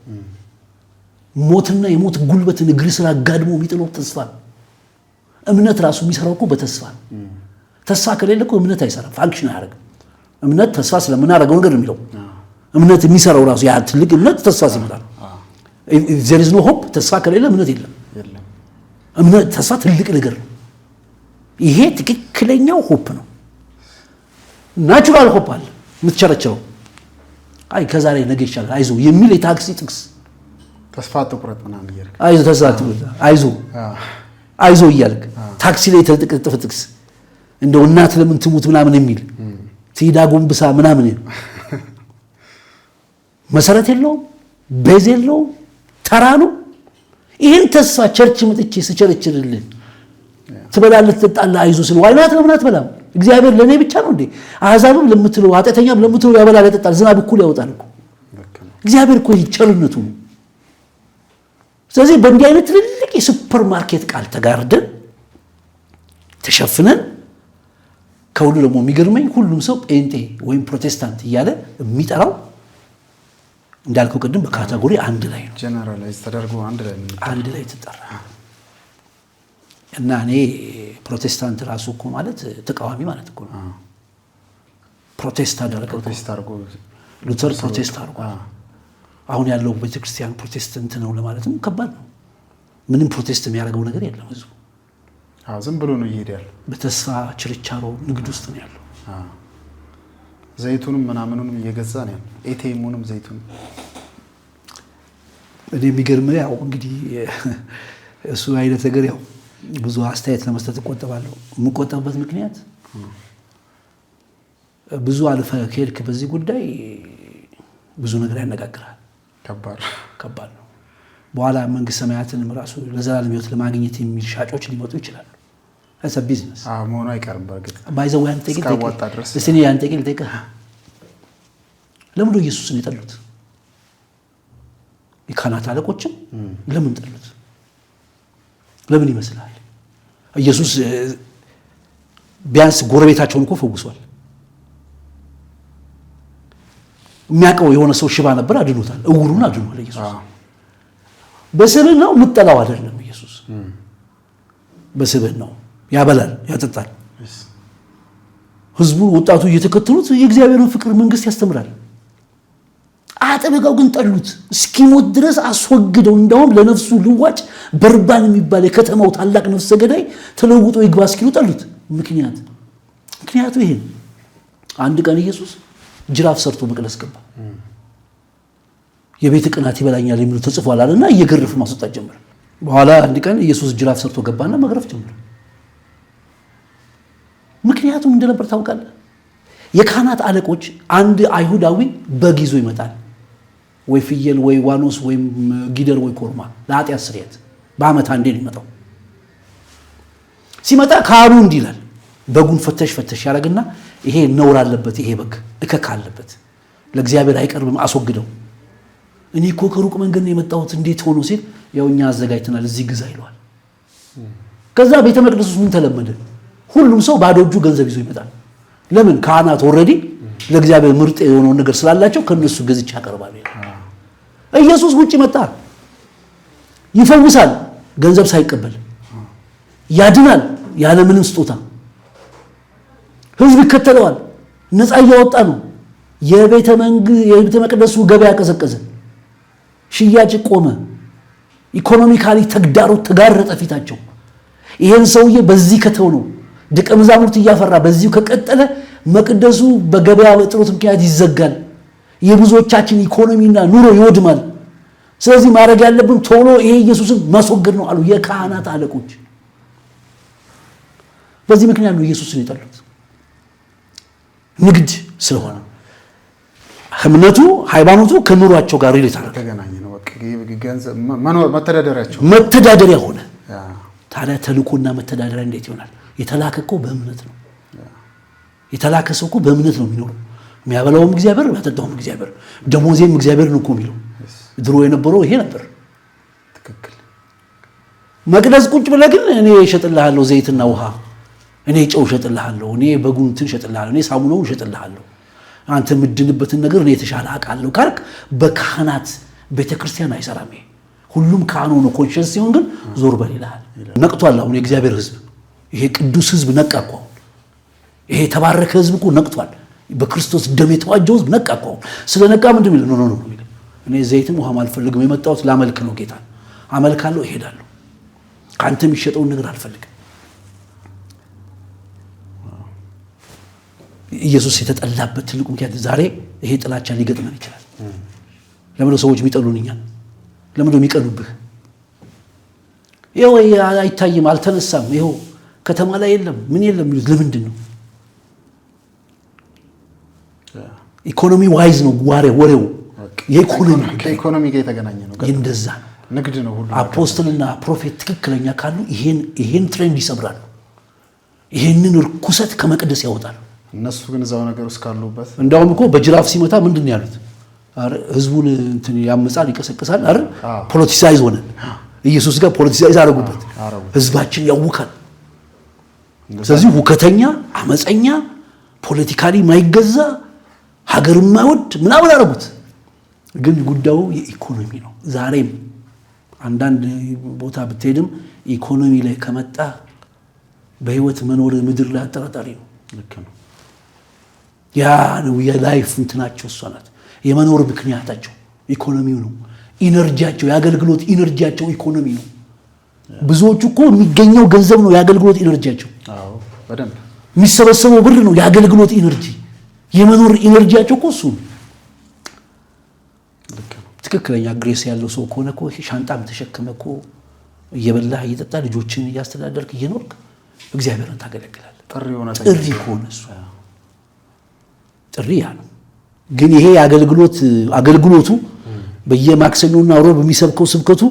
ሞትና የሞት ጉልበትን እግር ስራ ጋድሞ የሚጥለው ተስፋ ነው። እምነት ራሱ የሚሰራው እኮ በተስፋ ነው። ተስፋ ከሌለ እኮ እምነት አይሰራም፣ ፋንክሽን አያደርግም። እምነት ተስፋ ስለምናደርገው ነገር ነው የሚለው። እምነት የሚሰራው ራሱ ያ ትልቅ እምነት ተስፋ ሲመጣ ነው። there is no hope ተስፋ ከሌለ እምነት የለም። እምነት ተስፋ ትልቅ ነገር ነው። ይሄ ትክክለኛው ሆፕ ነው። ናቹራል ሆፕ አለ የምትቸረቸረው አይ ከዛሬ ነገ ይሻላል አይዞ የሚል የታክሲ ጥቅስ ተስፋ አትቁረጥ ምናምን እያልክ አይዞ ተስፋ አትቁረጥ አይዞ እያልክ ታክሲ ላይ የተጠቀጠፈ ጥቅስ እንደው እናት ለምን ትሙት ምናምን የሚል ትሄዳ ጎንብሳ ምናምን መሰረት የለውም፣ ቤዝ የለውም፣ ተራ ነው። ይሄን ተስፋ ቸርች መጥቼ ስቸርችልልህ ትበላለህ ትጠጣለህ አይዞ ስለ ዋይናት ለምን አትበላም? እግዚአብሔር ለኔ ብቻ ነው እንዴ? አሕዛብም ለምትለው ኃጢአተኛም ለምትለው ያበላል ያጠጣል፣ ዝናብ እኩል ያወጣል እኮ እግዚአብሔር እኮ ይቸርነቱ ነው። ስለዚህ በእንዲህ አይነት ትልልቅ የሱፐር ማርኬት ቃል ተጋርደን ተሸፍነን ከሁሉ ደግሞ የሚገርመኝ ሁሉም ሰው ጴንጤ ወይም ፕሮቴስታንት እያለ የሚጠራው እንዳልከው ቅድም በካቴጎሪ አንድ ላይ ነው፣ ጀነራላይዝ ተደርጎ አንድ ላይ ተጠራ። እና እኔ ፕሮቴስታንት ራሱ እኮ ማለት ተቃዋሚ ማለት እኮ ነው። ፕሮቴስት አድርጎ ሉተር ፕሮቴስት አድርጎ አሁን ያለው ቤተክርስቲያን ፕሮቴስታንት ነው ለማለትም ከባድ ነው። ምንም ፕሮቴስት የሚያደርገው ነገር የለም። ህዝቡ ዝም ብሎ ነው ይሄዳል። በተስፋ ችርቻሮ ንግድ ውስጥ ነው ያለው። ዘይቱንም ምናምኑንም እየገዛ ነው ያለው። ኤቲኤሙንም ዘይቱንም እኔ የሚገርመው ያው እንግዲህ እሱ አይነት ነገር ያው ብዙ አስተያየት ለመስጠት እቆጠባለሁ። የምቆጠብበት ምክንያት ብዙ አልፈ ከሄድክ በዚህ ጉዳይ ብዙ ነገር ያነጋግራል። ከባድ ነው። በኋላ መንግስት ሰማያትንም ራሱ ለዘላለም ሕይወት ለማግኘት የሚል ሻጮች ሊመጡ ይችላሉ። እዛ ቢዝነስ መሆኑ አይቀርም። በእርግጥ ባይዘው ያን ጠቂል እስቲ ያን ጠቂል ጠይቀ ለምን ኢየሱስን የጠሉት? የካህናት አለቆችም ለምን ጠሉት? ለምን ይመስላል? ኢየሱስ ቢያንስ ጎረቤታቸውን እኮ ፈውሷል። የሚያውቀው የሆነ ሰው ሽባ ነበር፣ አድኖታል። እውሩን አድኗል ኢየሱስ። በስብዕናው የምትጠላው አይደለም ኢየሱስ። በስብዕናው ያበላል፣ ያጠጣል። ህዝቡ ወጣቱ እየተከተሉት የእግዚአብሔርን ፍቅር መንግስት ያስተምራል። አጥብቀው ግን ጠሉት። እስኪሞት ድረስ አስወግደው እንደውም ለነፍሱ ልዋጭ በርባን የሚባል የከተማው ታላቅ ነፍሰ ገዳይ ተለውጦ ይግባ እስኪሉ ጠሉት። ምክንያቱ ይሄ አንድ ቀን ኢየሱስ ጅራፍ ሰርቶ መቅደስ ገባ። የቤት ቅናት ይበላኛል የሚሉ ተጽፏል አለና እየገረፈ ማስወጣት ጀመረ። በኋላ አንድ ቀን ኢየሱስ ጅራፍ ሰርቶ ገባና መግረፍ ጀመረ። ምክንያቱም እንደነበር ታውቃለህ? የካህናት አለቆች አንድ አይሁዳዊ በግ ይዞ ይመጣል፣ ወይ ፍየል ወይ ዋኖስ ወይ ጊደር ወይ ኮርማ ለኃጢአት ስርየት በዓመት አንዴ ነው የሚመጣው። ሲመጣ ካህኑ እንዲህ ይላል፣ በጉን ፈተሽ ያደርግና ይሄ ነውር አለበት፣ ይሄ በግ እከክ አለበት፣ ለእግዚአብሔር አይቀርብም፣ አስወግደው። እኔ እኮ ከሩቅ መንገድ ነው የመጣሁት እንዴት ሆኖ ሲል ያው እኛ አዘጋጅተናል እዚህ ግዛ ይለዋል። ከዛ ቤተ መቅደስ ውስጥ ምን ተለመደ? ሁሉም ሰው ባዶ እጁ ገንዘብ ይዞ ይመጣል። ለምን? ካህናት ኦልሬዲ ለእግዚአብሔር ምርጥ የሆነውን ነገር ስላላቸው ከነሱ ገዝቻ ያቀርባሉ። ኢየሱስ ውጪ መጣ፣ ይፈውሳል ገንዘብ ሳይቀበል፣ ያድናል ያለ ምንም ስጦታ። ህዝብ ይከተለዋል፣ ነፃ እያወጣ ነው። የቤተ መቅደሱ ገበያ ቀዘቀዘ፣ ሽያጭ ቆመ። ኢኮኖሚካሊ ተግዳሮት ተጋረጠ ፊታቸው። ይሄን ሰውዬ በዚህ ከተው ነው ደቀ መዛሙርት እያፈራ በዚሁ ከቀጠለ መቅደሱ በገበያ እጥረት ምክንያት ይዘጋል፣ የብዙዎቻችን ኢኮኖሚና ኑሮ ይወድማል። ስለዚህ ማድረግ ያለብን ቶሎ ይሄ ኢየሱስን ማስወገድ ነው አሉ የካህናት አለቆች። በዚህ ምክንያት ነው ኢየሱስን የጠሉት፣ ንግድ ስለሆነ እምነቱ ሃይማኖቱ ከኑሯቸው ጋር ሪሌት ተገናኘ ነው። በቃ ገንዘብ መተዳደሪያ ሆነ። ታዲያ ተልኮና መተዳደሪያ እንዴት ይሆናል? የተላከ እኮ በእምነት ነው። የተላከ ሰው እኮ በእምነት ነው የሚኖረው። የሚያበላውም እግዚአብሔር፣ የሚያጠጣውም እግዚአብሔር፣ ደሞዜም እግዚአብሔር ነው እኮ የሚለው። ድሮ የነበረው ይሄ ነበር። ትክክል። መቅደስ ቁጭ ብለህ ግን እኔ እሸጥልሃለሁ ዘይትና ውሃ፣ እኔ ጨው እሸጥልሃለሁ፣ እኔ በጉንትን እሸጥልሃለሁ፣ እኔ ሳሙናውን እሸጥልሃለሁ፣ አንተ የምድንበትን ነገር እኔ የተሻለ አውቃለሁ ካልክ በካህናት ቤተክርስቲያን አይሰራም። ይሄ ሁሉም ካህኑ ነው ኮንሸስ ሲሆን ግን ዞር በል ይልሃል። ነቅቷል። አሁን የእግዚአብሔር ሕዝብ ይሄ ቅዱስ ሕዝብ ነቃ እኮ። ይሄ የተባረከ ሕዝብ እኮ ነቅቷል። በክርስቶስ ደም የተዋጀው ሕዝብ ነቃ እኮ። ስለነቃ ምንድን ነው ኖ እኔ ዘይትም ውሃም አልፈልግም፣ የመጣሁት ላመልክ ነው ጌታ። አመልካለሁ፣ እሄዳለሁ። ካንተ የሚሸጠውን ነገር አልፈልግም። ኢየሱስ የተጠላበት ትልቁ ምክንያት ዛሬ ይሄ ጥላቻ ሊገጥመን ይችላል። ለምን ሰዎች የሚጠሉንኛል? ለምን የሚቀኑብህ? ይሄው አይታይም፣ አልተነሳም፣ ይሄው ከተማ ላይ የለም፣ ምን የለም የሚሉት ለምንድን ነው? ኢኮኖሚ ዋይዝ ነው ወሬው። የኢኮኖሚ ጋር የተገናኘ ነው። እንደዛ ነው። ንግድ ነው ሁሉ። አፖስትልና ፕሮፌት ትክክለኛ ካሉ ይሄን ትሬንድ ይሰብራሉ። ይሄንን ርኩሰት ከመቅደስ ያወጣሉ። እነሱ ግን እዛው ነገር ውስጥ ካሉበት እንዳውም እኮ በጅራፍ ሲመታ ምንድን ነው ያሉት? ህዝቡን እንትን ያመጻል፣ ይቀሰቅሳል አይደል? ፖለቲሳይዝ ሆነ። ኢየሱስ ጋር ፖለቲሳይዝ አደረጉበት። ህዝባችን ያውካል። ስለዚህ ሁከተኛ፣ አመፀኛ፣ ፖለቲካሊ ማይገዛ ሀገር ማይወድ ምናምን አደረጉት። ግን ጉዳዩ የኢኮኖሚ ነው። ዛሬም አንዳንድ ቦታ ብትሄድም ኢኮኖሚ ላይ ከመጣ በህይወት መኖር ምድር ላይ አጠራጣሪ ነው። ልክ ነው። ያ ነው የላይፍ እንትናቸው፣ እሷ ናት የመኖር ምክንያታቸው። ኢኮኖሚው ነው። ኢነርጂያቸው፣ የአገልግሎት ኢነርጂያቸው ኢኮኖሚ ነው። ብዙዎቹ እኮ የሚገኘው ገንዘብ ነው የአገልግሎት ኢነርጂያቸው። አዎ በደንብ የሚሰበሰበው ብር ነው የአገልግሎት ኢነርጂ። የመኖር ኢነርጂያቸው እኮ እሱ ነው። ትክክለኛ ግሬስ ያለው ሰው ከሆነ እኮ ሻንጣም ተሸክመ እኮ እየበላህ እየጠጣ ልጆችን እያስተዳደርክ እየኖርክ እግዚአብሔርን ታገለግላለህ። ጥሪ ከሆነ እሱ ጥሪ ያ ነው። ግን ይሄ አገልግሎቱ በየማክሰኞና ሮብ የሚሰብከው ስብከቱ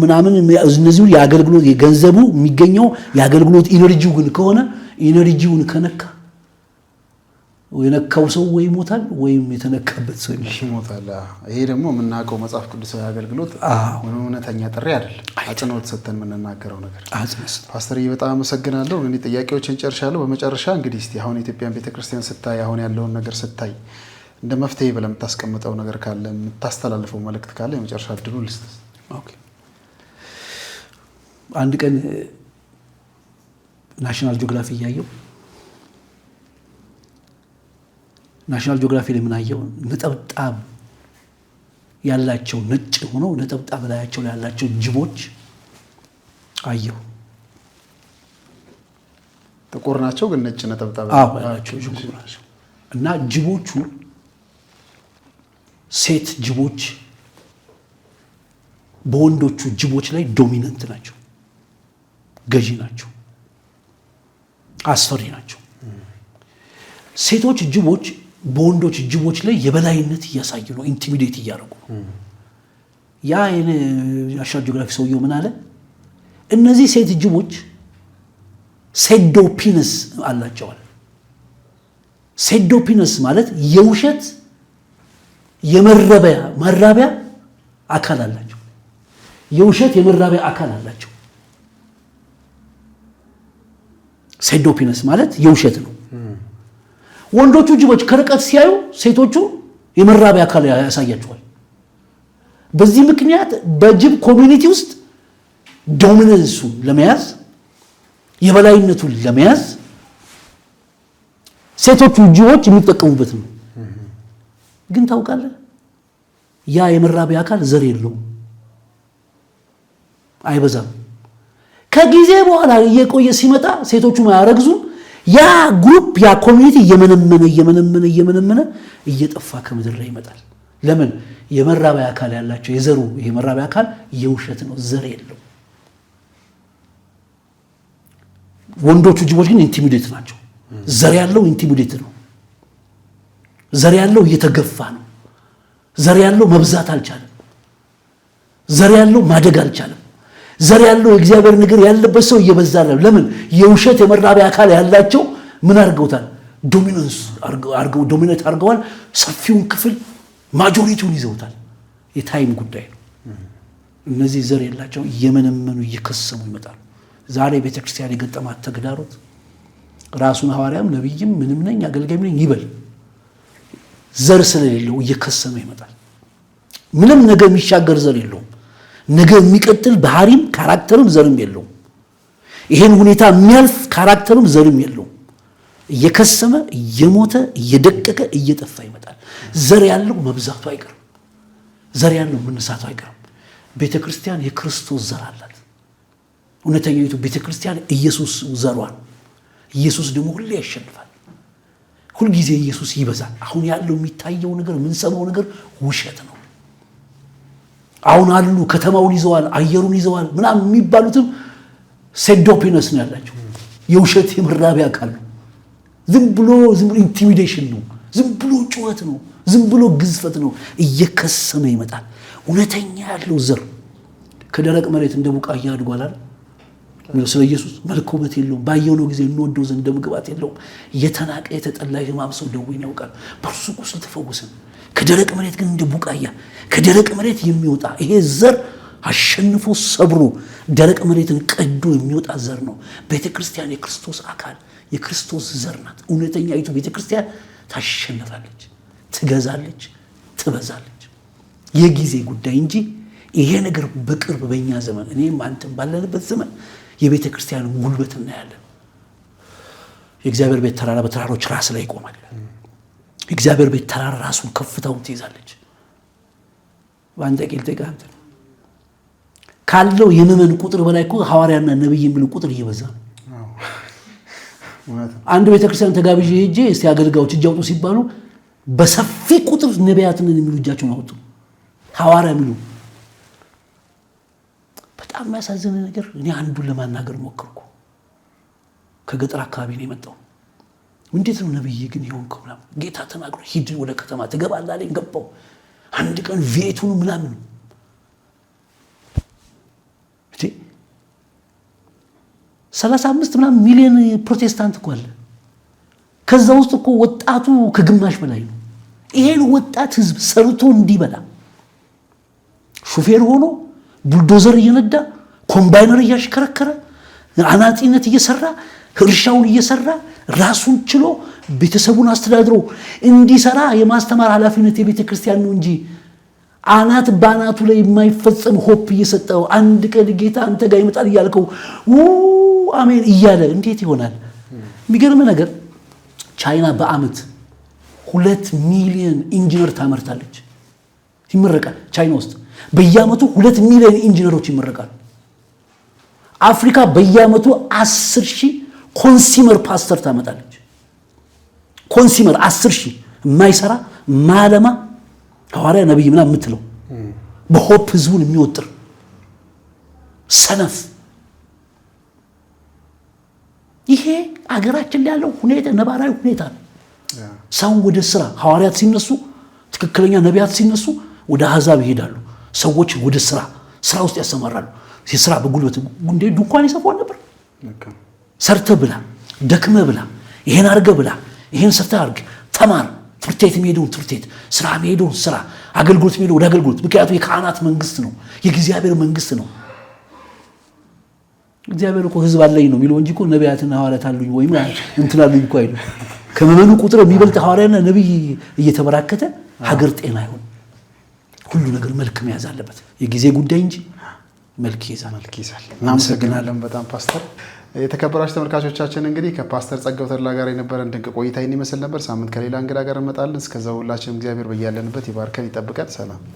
ምናምን እነዚህ የአገልግሎት የገንዘቡ የሚገኘው የአገልግሎት ኢነርጂው ግን ከሆነ ኢነርጂውን ከነካ የነካው ሰው ወይ ይሞታል ወይም የተነካበት ሰው ይሞታል። ይሄ ደግሞ የምናውቀው መጽሐፍ ቅዱሳዊ አገልግሎት እውነተኛ ጥሪ አይደለም። አጽንኦት ሰጥተን የምንናገረው ነገር። ፓስተርዬ በጣም አመሰግናለሁ። እኔ ጥያቄዎችን ጨርሻለሁ። በመጨረሻ እንግዲህ እስቲ አሁን የኢትዮጵያን ቤተክርስቲያን ስታይ፣ አሁን ያለውን ነገር ስታይ እንደ መፍትሄ ብለህ የምታስቀምጠው ነገር ካለ፣ የምታስተላልፈው መልእክት ካለ የመጨረሻ እድሉ ልስጥህ። አንድ ቀን ናሽናል ጂኦግራፊ እያየው ናሽናል ጂኦግራፊ ላይ ምን አየው? ነጠብጣብ ያላቸው ነጭ ሆነው ነጠብጣብ ላያቸው ላይ ያላቸው ጅቦች አየው። ጥቁር ናቸው ግን ነጭ ነጠብጣብ ያላቸው ጅቦች ናቸው። እና ጅቦቹ ሴት ጅቦች በወንዶቹ ጅቦች ላይ ዶሚናንት ናቸው፣ ገዢ ናቸው፣ አስፈሪ ናቸው። ሴቶች ጅቦች በወንዶች ጅቦች ላይ የበላይነት እያሳዩ ነው፣ ኢንቲሚዴት እያደረጉ ነው። ያ ናሽናል ጂኦግራፊ ሰውየው ምን አለ? እነዚህ ሴት ጅቦች ሴዶፒነስ አላቸዋል። ሴዶፒነስ ማለት የውሸት የመራቢያ አካል አላቸው። የውሸት የመራቢያ አካል አላቸው። ሴዶፒነስ ማለት የውሸት ነው። ወንዶቹ ጅቦች ከርቀት ሲያዩ ሴቶቹ የመራቢያ አካል ያሳያቸዋል። በዚህ ምክንያት በጅብ ኮሚኒቲ ውስጥ ዶሚናንሱን ለመያዝ የበላይነቱን ለመያዝ ሴቶቹ ጅቦች የሚጠቀሙበት ነው። ግን ታውቃለህ ያ የመራቢያ አካል ዘር የለውም። አይበዛም። ከጊዜ በኋላ እየቆየ ሲመጣ ሴቶቹም አያረግዙም። ያ ግሩፕ ያ ኮሚኒቲ እየመነመነ እየጠፋ ከምድር ላይ ይመጣል። ለምን? የመራቢያ አካል ያላቸው የዘሩ የመራቢያ አካል የውሸት ነው፣ ዘር የለው። ወንዶቹ ጅቦች ግን ኢንቲሚዴት ናቸው። ዘር ያለው ኢንቲሚዴት ነው። ዘር ያለው እየተገፋ ነው። ዘር ያለው መብዛት አልቻለም። ዘር ያለው ማደግ አልቻለም። ዘር ያለው የእግዚአብሔር ነገር ያለበት ሰው እየበዛ ነው። ለምን? የውሸት የመራቢያ አካል ያላቸው ምን አድርገውታል? ዶሚኔት አድርገዋል። ሰፊውን ክፍል ማጆሪቲውን ይዘውታል። የታይም ጉዳይ ነው። እነዚህ ዘር የላቸው እየመነመኑ እየከሰሙ ይመጣሉ። ዛሬ ቤተክርስቲያን የገጠማት ተግዳሮት ራሱን ሐዋርያም ነብይም ምንም ነኝ አገልጋይም ነኝ ይበል ዘር ስለሌለው እየከሰመ ይመጣል። ምንም ነገ የሚሻገር ዘር የለውም። ነገ የሚቀጥል ባህሪም ካራክተርም ዘርም የለውም። ይሄን ሁኔታ የሚያልፍ ካራክተርም ዘርም የለውም። እየከሰመ እየሞተ እየደቀቀ እየጠፋ ይመጣል። ዘር ያለው መብዛቱ አይቀርም። ዘር ያለው መነሳቱ አይቀርም። ቤተክርስቲያን የክርስቶስ ዘር አላት። እውነተኛይቱ ቤተክርስቲያን ኢየሱስ ዘሯን። ኢየሱስ ደግሞ ሁሌ ያሸንፋል። ሁሉ ጊዜ ኢየሱስ ይበዛል። አሁን ያለው የሚታየው ነገር የምንሰማው ነገር ውሸት ነው። አሁን አሉ ከተማውን ይዘዋል፣ አየሩን ይዘዋል ምናምን የሚባሉትም ሴዶፒነስ ነው ያላቸው። የውሸት የመራቢያ አካል ነው። ዝም ብሎ ኢንቲሚዴሽን ነው። ዝም ብሎ ጩኸት ነው። ዝም ብሎ ግዝፈት ነው። እየከሰመ ይመጣል። እውነተኛ ያለው ዘር ከደረቅ መሬት እንደ ቡቃያ አድጓል አይደል? ስለ ኢየሱስ መልክ ውበት የለውም። ባየነው ጊዜ እንወደው ዘንድ ምግባት የለውም። የተናቀ የተጠላ ሕማም ሰው ደዌን ያውቃል፣ በእርሱ ቁስል ተፈወስን። ከደረቅ መሬት ግን እንደ ቡቃያ ከደረቅ መሬት የሚወጣ ይሄ ዘር አሸንፎ ሰብሮ ደረቅ መሬትን ቀዶ የሚወጣ ዘር ነው። ቤተክርስቲያን የክርስቶስ አካል የክርስቶስ ዘር ናት። እውነተኛይቱ ቤተክርስቲያን ታሸንፋለች፣ ትገዛለች፣ ትበዛለች። የጊዜ ጉዳይ እንጂ ይሄ ነገር በቅርብ በእኛ ዘመን እኔም አንተም ባለንበት ዘመን የቤተክርስቲያን ጉልበት እናያለን። የእግዚአብሔር ቤት ተራራ በተራሮች ራስ ላይ ይቆማል። የእግዚአብሔር ቤት ተራራ ራሱን ከፍታውን ትይዛለች። በአንተ ቂልጤ ጋንተ ካለው የምዕመን ቁጥር በላይ እኮ ሐዋርያና ነብይ የሚሉ ቁጥር እየበዛ ነው። አንድ ቤተክርስቲያን ተጋብዤ ሄጄ እስቲ አገልጋዮች እጅ አውጡ ሲባሉ በሰፊ ቁጥር ነቢያትን የሚሉ እጃቸውን አውጡ፣ ሐዋርያ የሚሉ። በጣም የሚያሳዝን ነገር እኔ አንዱን ለማናገር ሞከርኩ። ከገጠር አካባቢ ነው የመጣው። እንዴት ነው ነብይ ግን ይሆንከው? ጌታ ተናግሮ ሂድ ወደ ከተማ ትገባለህ አለኝ። ገባው። አንድ ቀን ቪኤቱን ምናምን 35 ምናምን ሚሊዮን ፕሮቴስታንት እኮ አለ። ከዛ ውስጥ እኮ ወጣቱ ከግማሽ በላይ ነው። ይሄን ወጣት ህዝብ ሰርቶ እንዲበላ ሹፌር ሆኖ ቡልዶዘር እየነዳ ኮምባይነር እያሽከረከረ አናጺነት እየሰራ እርሻውን እየሰራ ራሱን ችሎ ቤተሰቡን አስተዳድሮ እንዲሰራ የማስተማር ኃላፊነት የቤተ ክርስቲያን ነው እንጂ አናት ባናቱ ላይ የማይፈጸም ሆፕ እየሰጠው አንድ ቀን ጌታ አንተ ጋር ይመጣል እያልከው አሜን እያለ እንዴት ይሆናል? የሚገርም ነገር ቻይና በአመት 2 ሚሊዮን ኢንጂነር ታመርታለች። ይመረቃል። ቻይና ውስጥ በየአመቱ 2 ሚሊዮን ኢንጂነሮች ይመረቃሉ። አፍሪካ በየአመቱ 10,000 ኮንሱመር ፓስተር ታመጣለች። ኮንሱመር 10,000 የማይሰራ ማለማ ሐዋርያ ነብይ ምናምን የምትለው በሆፕ ህዝቡን የሚወጥር ሰነፍ። ይሄ አገራችን ላይ ያለው ሁኔታ ነባራዊ ሁኔታ ነው። ሰው ወደ ስራ ሐዋርያት ሲነሱ ትክክለኛ ነቢያት ሲነሱ ወደ አሕዛብ ይሄዳሉ። ሰዎች ወደ ስራ ውስጥ ያሰማራሉ። የስራ በጉልበት ጉንዴ ድንኳን ይሰፋው ነበር። ሰርተ ብላ ደክመ ብላ ይሄን አርገ ብላ ይሄን ሰርተ አርገ ተማር። ትርቴት የሚሄደውን ትርቴት፣ ስራ የሚሄደውን ስራ፣ አገልግሎት የሚሄደው ወደ አገልግሎት። ምክንያቱም የካህናት መንግስት ነው፣ የእግዚአብሔር መንግስት ነው። እግዚአብሔር እኮ ህዝብ አለኝ ነው የሚለው እንጂ እኮ ነቢያትና ሐዋርያት አሉኝ ወይም እንትን አሉኝ እኮ አይደለም። ከመመኑ ቁጥር የሚበልጥ ሐዋርያና ነብይ እየተበራከተ ሀገር ጤና ይሆን። ሁሉ ነገር መልክ መያዝ አለበት። የጊዜ ጉዳይ እንጂ መልክ ይዛል። እናመሰግናለን በጣም ፓስተር። የተከበራችሁ ተመልካቾቻችን እንግዲህ ከፓስተር ጸጋው ተድላ ጋር የነበረን ድንቅ ቆይታ ይመስል ነበር። ሳምንት ከሌላ እንግዳ ጋር እንመጣለን። እስከዛው ሁላችንም እግዚአብሔር በያለንበት ይባርከን ይጠብቀን። ሰላም